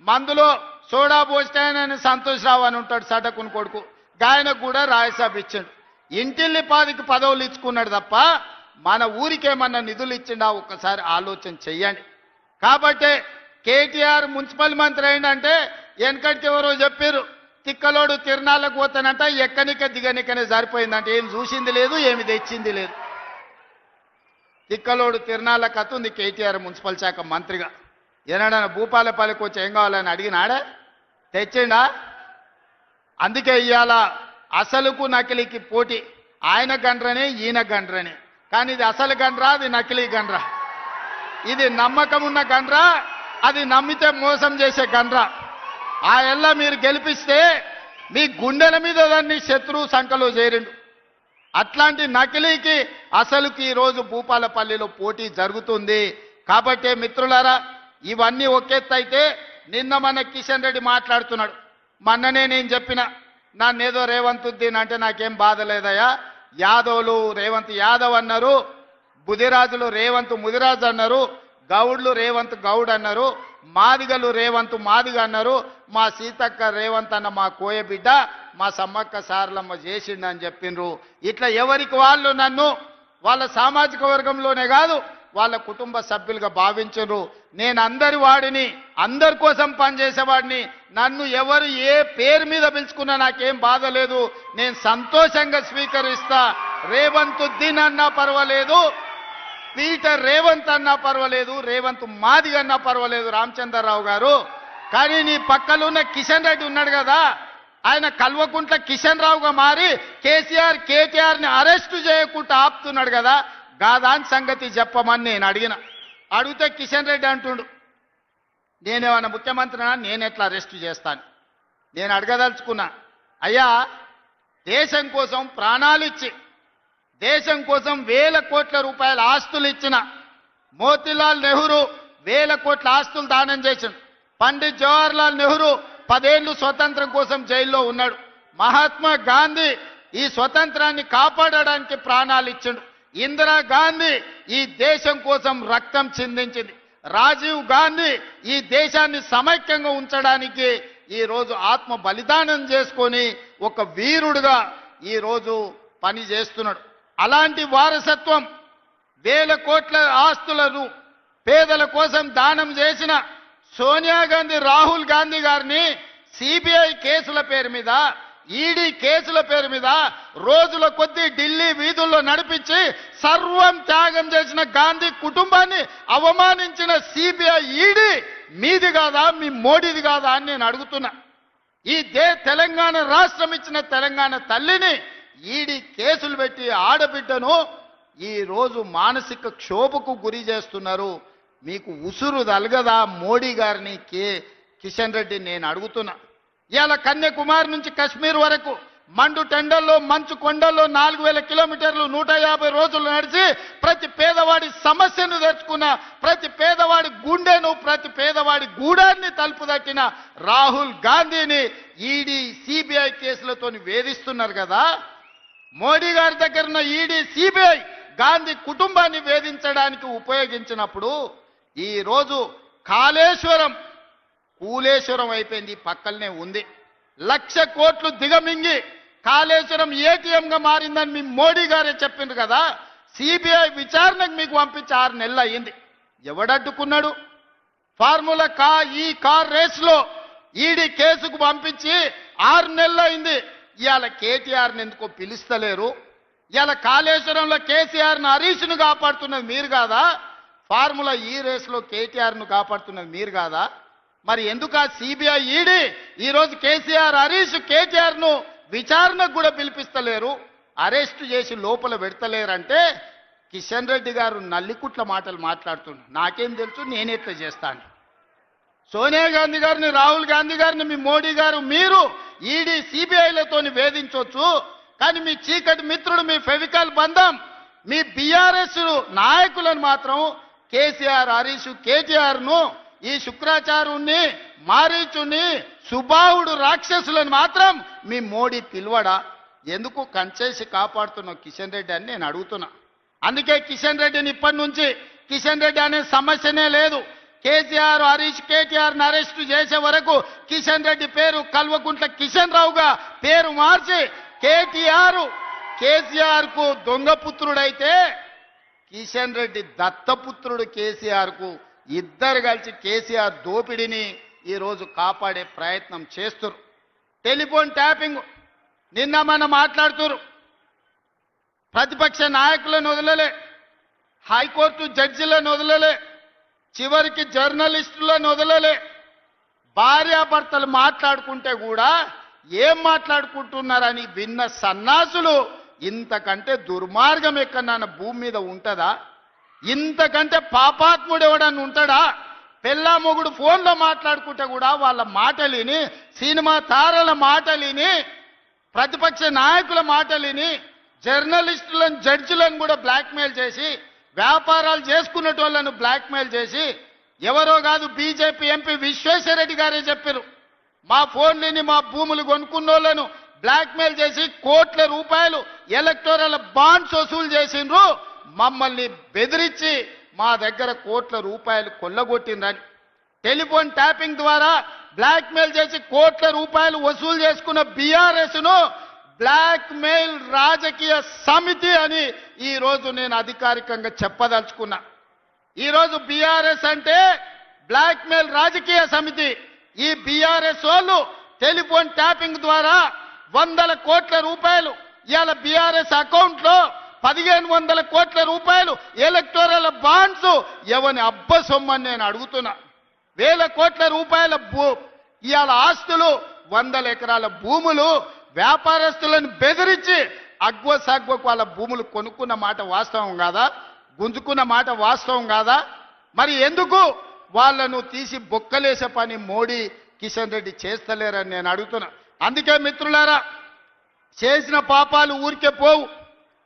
[SPEAKER 6] మందులో సోడా పోస్తాయని సంతోష్ రావు అని ఉంటాడు సటకుని కొడుకు, గాయనకు కూడా రాజ్యసభ ఇచ్చిండు. ఇంటిల్లి పాదికి పదవులు ఇచ్చుకున్నాడు తప్ప మన ఊరికేమన్నా నిధులు ఇచ్చిండా ఒక్కసారి ఆలోచన చెయ్యండి. కాబట్టి కేటీఆర్ మున్సిపల్ మంత్రి అయిందంటే వెనకటికి ఎవరో చెప్పారు తిక్కలోడు తిరణాలకు పోతానంట, ఎక్కనిక దిగనికనే సరిపోయిందంటే ఏం చూసింది లేదు, ఏమి తెచ్చింది లేదు. తిక్కలోడు తిరణాల కథ ఉంది కేటీఆర్ మున్సిపల్ శాఖ మంత్రిగా. ఏనాడన్నా భూపాలపల్లికి వచ్చి ఏం కావాలని అడిగినాడా? తెచ్చిండా? అందుకే ఇవాళ అసలుకు నకిలీకి పోటీ. ఆయన గండ్రనే ఈయన గండ్రనే, కానీ ఇది అసలు గండ్రా, అది నకిలీ గండ్రా. ఇది నమ్మకం ఉన్న గండ్రా, అది నమ్మితే మోసం చేసే గండ్రా. ఆ ఎల్ల మీరు గెలిపిస్తే మీ గుండెల మీద దాన్ని శత్రువు సంఖలో చేరిండు. అట్లాంటి నకిలీకి అసలుకి ఈరోజు భూపాలపల్లిలో పోటీ జరుగుతుంది. కాబట్టి మిత్రులారా, ఇవన్నీ ఒకెత్తైతే నిన్న మన కిషన్ రెడ్డి మాట్లాడుతున్నాడు. మొన్ననే నేను చెప్పిన నన్నేదో రేవంత్ ఉద్దీన్ అంటే నాకేం బాధ లేదయ్యా. యాదవులు రేవంత్ యాదవ్ అన్నారు, బుదిరాజులు రేవంత్ ముదిరాజు అన్నారు, గౌడ్లు రేవంత్ గౌడ్ అన్నారు, మాదిగలు రేవంత్ మాదిగ అన్నారు, మా సీతక్క రేవంత్ అన్న మా కోయ బిడ్డ, మా సమ్మక్క సారలమ్మ చేసిండని చెప్పిండ్రు. ఇట్లా ఎవరికి వాళ్ళు నన్ను వాళ్ళ సామాజిక వర్గంలోనే కాదు వాళ్ళ కుటుంబ సభ్యులుగా భావించరు. నేను అందరి వాడిని, అందరి కోసం పనిచేసేవాడిని. నన్ను ఎవరు ఏ పేరు మీద పిలుచుకున్నా నాకేం బాధ లేదు, నేను సంతోషంగా స్వీకరిస్తా. రేవంత్ ఉద్దీన్ అన్నా పర్వాలేదు, పీటర్ రేవంత్ అన్నా పర్వాలేదు, రేవంత్ మాదిగ అన్నా పర్వాలేదు రామచంద్రరావు గారు. కానీ నీ పక్కలో ఉన్న కిషన్ రెడ్డి ఉన్నాడు కదా, ఆయన కల్వకుంట్ల కిషన్ రావుగా మారి కేసీఆర్ కేటీఆర్ని అరెస్టు చేయకుండా ఆపుతున్నాడు కదా, గాదాని సంగతి చెప్పమని నేను అడిగితే కిషన్ రెడ్డి అంటుండు, నేనేమన్నా ముఖ్యమంత్రినా, నేను ఎట్లా అరెస్టు చేస్తాను? నేను అడగదలుచుకున్నా, అయ్యా దేశం కోసం ప్రాణాలిచ్చి దేశం కోసం వేల కోట్ల రూపాయల ఆస్తులు ఇచ్చిన మోతీలాల్ నెహ్రూ వేల కోట్ల ఆస్తులు దానం చేసిండు. పండిత్ జవహర్లాల్ నెహ్రూ 10 ఏళ్ళు స్వతంత్రం కోసం జైల్లో ఉన్నాడు. మహాత్మా గాంధీ ఈ స్వతంత్రాన్ని కాపాడడానికి ప్రాణాలు ఇచ్చిండు. ఇందిరాగాంధీ ఈ దేశం కోసం రక్తం చిందించింది. రాజీవ్ గాంధీ ఈ దేశాన్ని సమైక్యంగా ఉంచడానికి ఈ రోజు ఆత్మ బలిదానం చేసుకొని ఒక వీరుడుగా ఈ రోజు పని చేస్తున్నాడు. అలాంటి వారసత్వం వేల కోట్ల ఆస్తులను పేదల కోసం దానం చేసిన సోనియా గాంధీ, రాహుల్ గాంధీ గారిని సిబిఐ కేసుల పేరు మీద, ఈడీ కేసుల పేరు మీద రోజుల కొద్దీ ఢిల్లీ వీధుల్లో నడిపించి సర్వం త్యాగం చేసిన గాంధీ కుటుంబాన్ని అవమానించిన సిబిఐ, ఈడీ మీది కాదా, మీ మోడీది కాదా అని నేను అడుగుతున్నా. ఈ తెలంగాణ రాష్ట్రం ఇచ్చిన తెలంగాణ తల్లిని ఈడీ కేసులు పెట్టి ఆడబిడ్డను ఈ రోజు మానసిక క్షోభకు గురి చేస్తున్నారు. మీకు ఉసురు తలగదా మోడీ గారిని, కిషన్ రెడ్డి నేను అడుగుతున్నా. ఇవాళ కన్యాకుమారి నుంచి కశ్మీర్ వరకు మండు టెండల్లో, మంచు కొండల్లో 4000 కిలోమీటర్లు 150 రోజులు నడిచి ప్రతి పేదవాడి సమస్యను తెచ్చుకున్న, ప్రతి పేదవాడి గుండెను, ప్రతి పేదవాడి గూడాన్ని తలుపు తట్టిన రాహుల్ గాంధీని ఈడీ సిబిఐ కేసులతో వేధిస్తున్నారు కదా. మోడీ గారి దగ్గర ఉన్న ఈడీ సిబిఐ గాంధీ కుటుంబాన్ని వేధించడానికి ఉపయోగించినప్పుడు ఈ రోజు కాళేశ్వరం కూలేశ్వరం అయిపోయింది, పక్కనే ఉంది. 1,00,000 కోట్లు దిగమింగి కాళేశ్వరం ఏటీఎంగా మారిందని మీ మోడీ గారే చెప్పిండ్రు కదా. సిబిఐ విచారణకు మీకు పంపించి 6 నెలలు అయ్యింది. ఎవడడ్డుకున్నాడు? ఫార్ములా ఈ కార్ రేస్లో ఈడీ కేసుకు పంపించి 6 నెలలు అయింది. ఇవాళ కేటీఆర్ని ఎందుకో పిలుస్తలేరు? ఇవాళ కాళేశ్వరంలో కేసీఆర్ను, హరీష్ను కాపాడుతున్నది మీరు కాదా? ఫార్ములా ఈ రేస్లో కేటీఆర్ను కాపాడుతున్నది మీరు కాదా? మరి ఎందుకు ఆ సిబిఐ, ఈడీ ఈరోజు కేసీఆర్, హరీష్, కేటీఆర్ను విచారణకు కూడా పిలిపిస్తలేరు, అరెస్టు చేసి లోపల పెడతలేరంటే కిషన్ రెడ్డి గారు నల్లికుట్ల మాటలు మాట్లాడుతున్నారు. నాకేం తెలుసు, నేనెట్లా చేస్తాను? సోనియా గాంధీ గారిని, రాహుల్ గాంధీ గారిని మీ మోడీ గారు, మీరు ఈడీ సిబిఐలతోని వేధించవచ్చు, కానీ మీ చీకటి మిత్రుడు, మీ ఫెవికాల్ బంధం, మీ బీఆర్ఎస్ నాయకులను మాత్రం కేసీఆర్, హరీష్, కేటీఆర్ను, ఈ శుక్రాచార్యుణ్ణి, మారీచుని, సుబాహుడు రాక్షసులను మాత్రం మీ మోడీ పిలువడా? ఎందుకు కంచేసి కాపాడుతున్న కిషన్ రెడ్డి అని నేను అడుగుతున్నా. అందుకే కిషన్ రెడ్డిని ఇప్పటి నుంచి కిషన్ రెడ్డి అనే సమస్యనే లేదు. కేసీఆర్, హరీష్, కేటీఆర్ని అరెస్టు చేసే వరకు కిషన్ రెడ్డి పేరు కల్వకుంట్ల కిషన్ రావుగా పేరు మార్చి కేసీఆర్ కు దొంగపుత్రుడైతే కిషన్ రెడ్డి దత్తపుత్రుడు కేసీఆర్ కు, ఇద్దరు కలిసి కేసీఆర్ దోపిడిని ఈరోజు కాపాడే ప్రయత్నం చేస్తున్నారు. టెలిఫోన్ ట్యాపింగ్ నిన్న మనం మాట్లాడుతున్నారు. ప్రతిపక్ష నాయకులను వదలలే, హైకోర్టు జడ్జిలను వదలలే, చివరికి జర్నలిస్టులను వదలలే. భార్యాభర్తలు మాట్లాడుకుంటే కూడా ఏం మాట్లాడుకుంటున్నారని విన్న సన్నాసులు ఇంతకంటే దుర్మార్గం ఎక్కడన్నా భూమి మీద ఉంటుందా? ఇంతకంటే పాపాత్ముడు ఎవడన్నా ఉంటాడా? పెళ్ళా మొగుడు ఫోన్లో మాట్లాడుకుంటే కూడా వాళ్ళ మాటలిని, సినిమా తారల మాటలిని, ప్రతిపక్ష నాయకుల మాటలిని, జర్నలిస్టులను, జడ్జిలను కూడా బ్లాక్మెయిల్ చేసి, వ్యాపారాలు చేసుకునేటోళ్లను బ్లాక్మెయిల్ చేసి, ఎవరో కాదు బీజేపీ ఎంపీ విశ్వేశ్వరరెడ్డి గారే చెప్పారు, మా ఫోన్లని, మా భూములు కొనుక్కున్నోళ్లను బ్లాక్మెయిల్ చేసి కోట్ల రూపాయలు ఎలక్టోరల్ బాండ్స్ వసూలు చేసిండ్రు, మమ్మల్ని బెదిరించి మా దగ్గర కోట్ల రూపాయలు కొల్లగొట్టిండ్రని. టెలిఫోన్ ట్యాపింగ్ ద్వారా బ్లాక్మెయిల్ చేసి కోట్ల రూపాయలు వసూలు చేసుకున్న బీఆర్ఎస్ను బ్లాక్ మెయిల్ రాజకీయ సమితి అని ఈ రోజు నేను అధికారికంగా చెప్పదలుచుకున్నా. ఈరోజు బీఆర్ఎస్ అంటే బ్లాక్ మెయిల్ రాజకీయ సమితి. ఈ బీఆర్ఎస్ వాళ్ళు టెలిఫోన్ ట్యాపింగ్ ద్వారా 100 కోట్ల రూపాయలు ఇవాళ బీఆర్ఎస్ అకౌంట్ లో 1500 కోట్ల రూపాయలు ఎలక్టోరల్ బాండ్స్ ఎవని అబ్బ సొమ్మని నేను అడుగుతున్నా. 1000 కోట్ల రూపాయల ఇవాళ ఆస్తులు వందల ఎకరాల భూములు వ్యాపారస్తులను బెదిరించి అగ్వ సగ్వకు వాళ్ళ భూములు కొనుక్కున్న మాట వాస్తవం కాదా? గుంజుకున్న మాట వాస్తవం కాదా? మరి ఎందుకు వాళ్ళను తీసి బొక్కలేసే పని మోడీ కిషన్ రెడ్డి చేస్తలేరని నేను అడుగుతున్నా. అందుకే మిత్రులారా, చేసిన పాపాలు ఊరికే పోవు.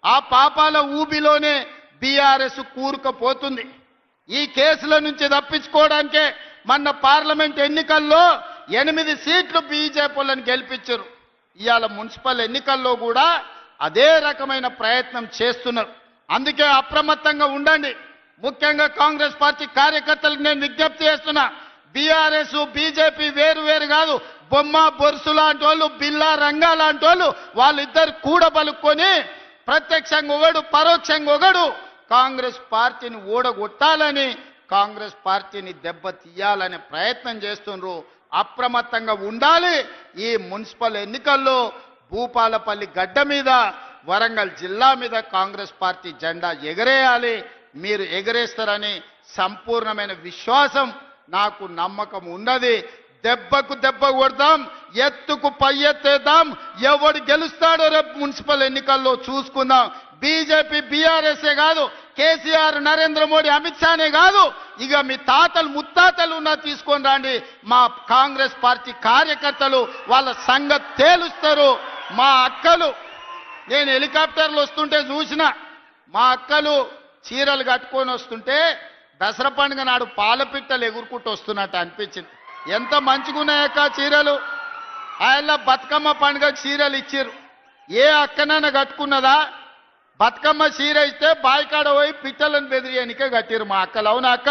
[SPEAKER 6] ఆ పాపాల ఊబిలోనే బీఆర్ఎస్ కూరుకుపోతుంది. ఈ కేసుల నుంచి తప్పించుకోవడానికే మొన్న పార్లమెంట్ ఎన్నికల్లో 8 సీట్లు బీజేపీలను గెలిపించారు. ఇవాళ మున్సిపల్ ఎన్నికల్లో కూడా అదే రకమైన ప్రయత్నం చేస్తున్నారు. అందుకే అప్రమత్తంగా ఉండండి. ముఖ్యంగా కాంగ్రెస్ పార్టీ కార్యకర్తలకు నేను విజ్ఞప్తి చేస్తున్నా, బీఆర్ఎస్ బీజేపీ వేరు వేరు కాదు. బొమ్మ బొరుసు లాంటి వాళ్ళు, బిల్లా రంగా లాంటి వాళ్ళు, వాళ్ళిద్దరు కూడబలుక్కొని ప్రత్యక్షంగా ఒకడు పరోక్షంగా ఒకడు కాంగ్రెస్ పార్టీని ఓడగొట్టాలని, కాంగ్రెస్ పార్టీని దెబ్బ తీయాలనే ప్రయత్నం చేస్తున్నారు. అప్రమత్తంగా ఉండాలి. ఈ మున్సిపల్ ఎన్నికల్లో భూపాలపల్లి గడ్డ మీద, వరంగల్ జిల్లా మీద కాంగ్రెస్ పార్టీ జెండా ఎగరేయాలి. మీరు ఎగరేస్తారని సంపూర్ణమైన విశ్వాసం నాకు, నమ్మకం ఉన్నది. దెబ్బకు దెబ్బ కొడదాం, ఎత్తుకు పై ఎత్తేద్దాం. ఎవడు గెలుస్తాడో రేపు మున్సిపల్ ఎన్నికల్లో చూసుకుందాం. బీజేపీ బీఆర్ఎస్ఏ కాదు, కేసీఆర్ నరేంద్ర మోడీ అమిత్ షానే కాదు, ఇక మీ తాతలు ముత్తాతలు ఉన్నా తీసుకొని రండి. మా కాంగ్రెస్ పార్టీ కార్యకర్తలు వాళ్ళ సంగతి తేలుస్తారు. మా అక్కలు, నేను హెలికాప్టర్లు వస్తుంటే చూసిన, మా అక్కలు చీరలు కట్టుకొని వస్తుంటే దసరా పండుగ నాడు పాలపిట్టలు ఎగురుకుంటూ వస్తున్నట్టు అనిపించింది. ఎంత మంచిగున్నాయక్క చీరలు. ఆయన బతుకమ్మ పండుగ చీరలు ఇచ్చిర్రు. ఏ అక్కనైనా కట్టుకున్నదా? బతుకమ్మ చీర ఇస్తే బాయికాడ పోయి పిట్టలను బెదిరియనికే కట్టిరు మా అక్కలు. అవునా అక్క?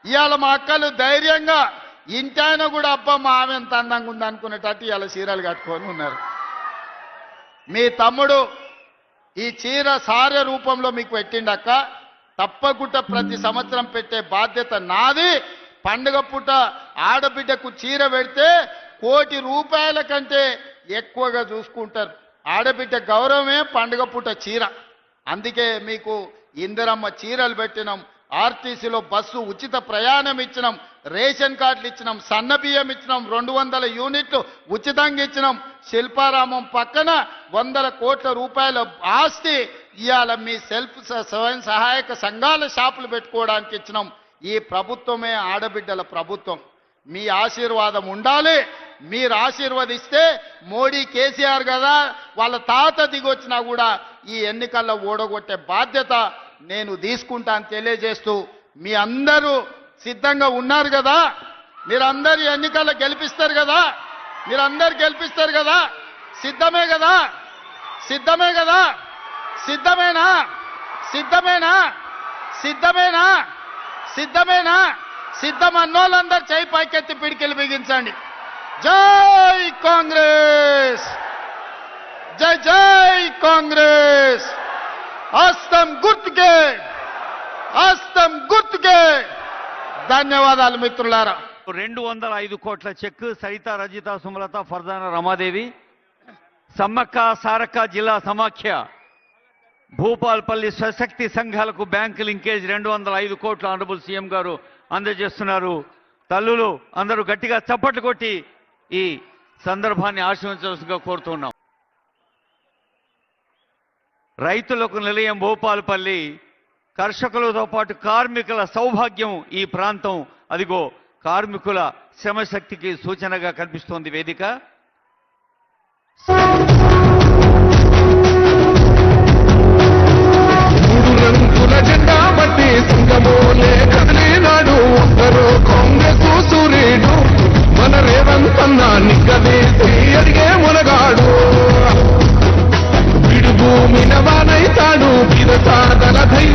[SPEAKER 6] ఇవాళ మా అక్కలు ధైర్యంగా ఇంటాయన కూడా అబ్బా మా ఆమె ఎంత అందంగా ఉంది అనుకునేటట్టు ఇవాళ చీరలు కట్టుకొని ఉన్నారు. మీ తమ్ముడు ఈ చీర సార్య రూపంలో మీకు పెట్టిండక్క. తప్పకుండా ప్రతి సంవత్సరం పెట్టే బాధ్యత నాది. పండుగ పూట ఆడబిడ్డకు చీర పెడితే ₹1,00,00,000 కంటే ఎక్కువగా చూసుకుంటారు. ఆడబిడ్డ గౌరవమే పండుగ పూట చీర. అందుకే మీకు ఇందిరమ్మ చీరలు పెట్టినాం, ఆర్టీసీలో బస్సు ఉచిత ప్రయాణం ఇచ్చినాం, రేషన్ కార్డులు ఇచ్చినాం, సన్న బియ్యం ఇచ్చినాం, 200 యూనిట్లు ఉచితంగా ఇచ్చినాం. శిల్పారామం పక్కన 100 కోట్ల రూపాయల ఆస్తి ఇవాళ మీ స్వయం సహాయక సంఘాల షాపులు పెట్టుకోవడానికి ఇచ్చినాం. ఈ ప్రభుత్వమే ఆడబిడ్డల ప్రభుత్వం. మీ ఆశీర్వాదం ఉండాలి. మీరు ఆశీర్వదిస్తే మోడీ కేసీఆర్ కదా, వాళ్ళ తాత దిగొచ్చినా కూడా ఈ ఎన్నికల్లో ఓడగొట్టే బాధ్యత నేను తీసుకుంటాను తెలియజేస్తూ, మీ అందరూ సిద్ధంగా ఉన్నారు కదా? మీరందరూ ఎన్నికల్లో గెలిపిస్తారు కదా? మీరందరూ గెలిపిస్తారు కదా? సిద్ధమే కదా? సిద్ధమే కదా? సిద్ధమేనా? సిద్ధమేనా? సిద్ధమేనా? సిద్ధమేనా? సిద్ధమన్నోళ్ళందరూ చేయి పైకెత్తి పిడికిలు బిగించండి. జై కాంగ్రెస్, జై జై కాంగ్రెస్. హస్తం గుర్తుకే, హస్తం గుర్తుకే. ధన్యవాదాలు మిత్రులారా.
[SPEAKER 2] 205 కోట్ల చెక్ సరిత, రజిత, సుమలత, ఫర్జానా, రమాదేవి, సమ్మక్క సారక్క జిల్లా సమాఖ్య, భూపాల్పల్లి స్వశక్తి సంఘాలకు బ్యాంకు లింకేజ్ 205 కోట్లు ఆనరబుల్ సీఎం గారు అందజేస్తున్నారు. తల్లులు అందరూ గట్టిగా చప్పట్లు కొట్టి ఈ సందర్భాన్ని ఆశీర్వదించవలసిందిగా కోరుతున్నాం. రైతులకు నిలయం భూపాల్పల్లి, కర్షకులతో పాటు కార్మికుల సౌభాగ్యం ఈ ప్రాంతం. అదిగో కార్మికుల శ్రమశక్తికి సూచనగా కనిపిస్తోంది వేదిక.
[SPEAKER 7] జెండా బట్టి సింగమోలే కదిలినాడు ఉత్తరు కాంగ్రెస్ సూర్యుడు. మన రేవంత్ అన్న నిక్కవేసి అడిగే మునగాడు. విడు భూమి నవానైతాడు, బిరసాదల ధైర్యం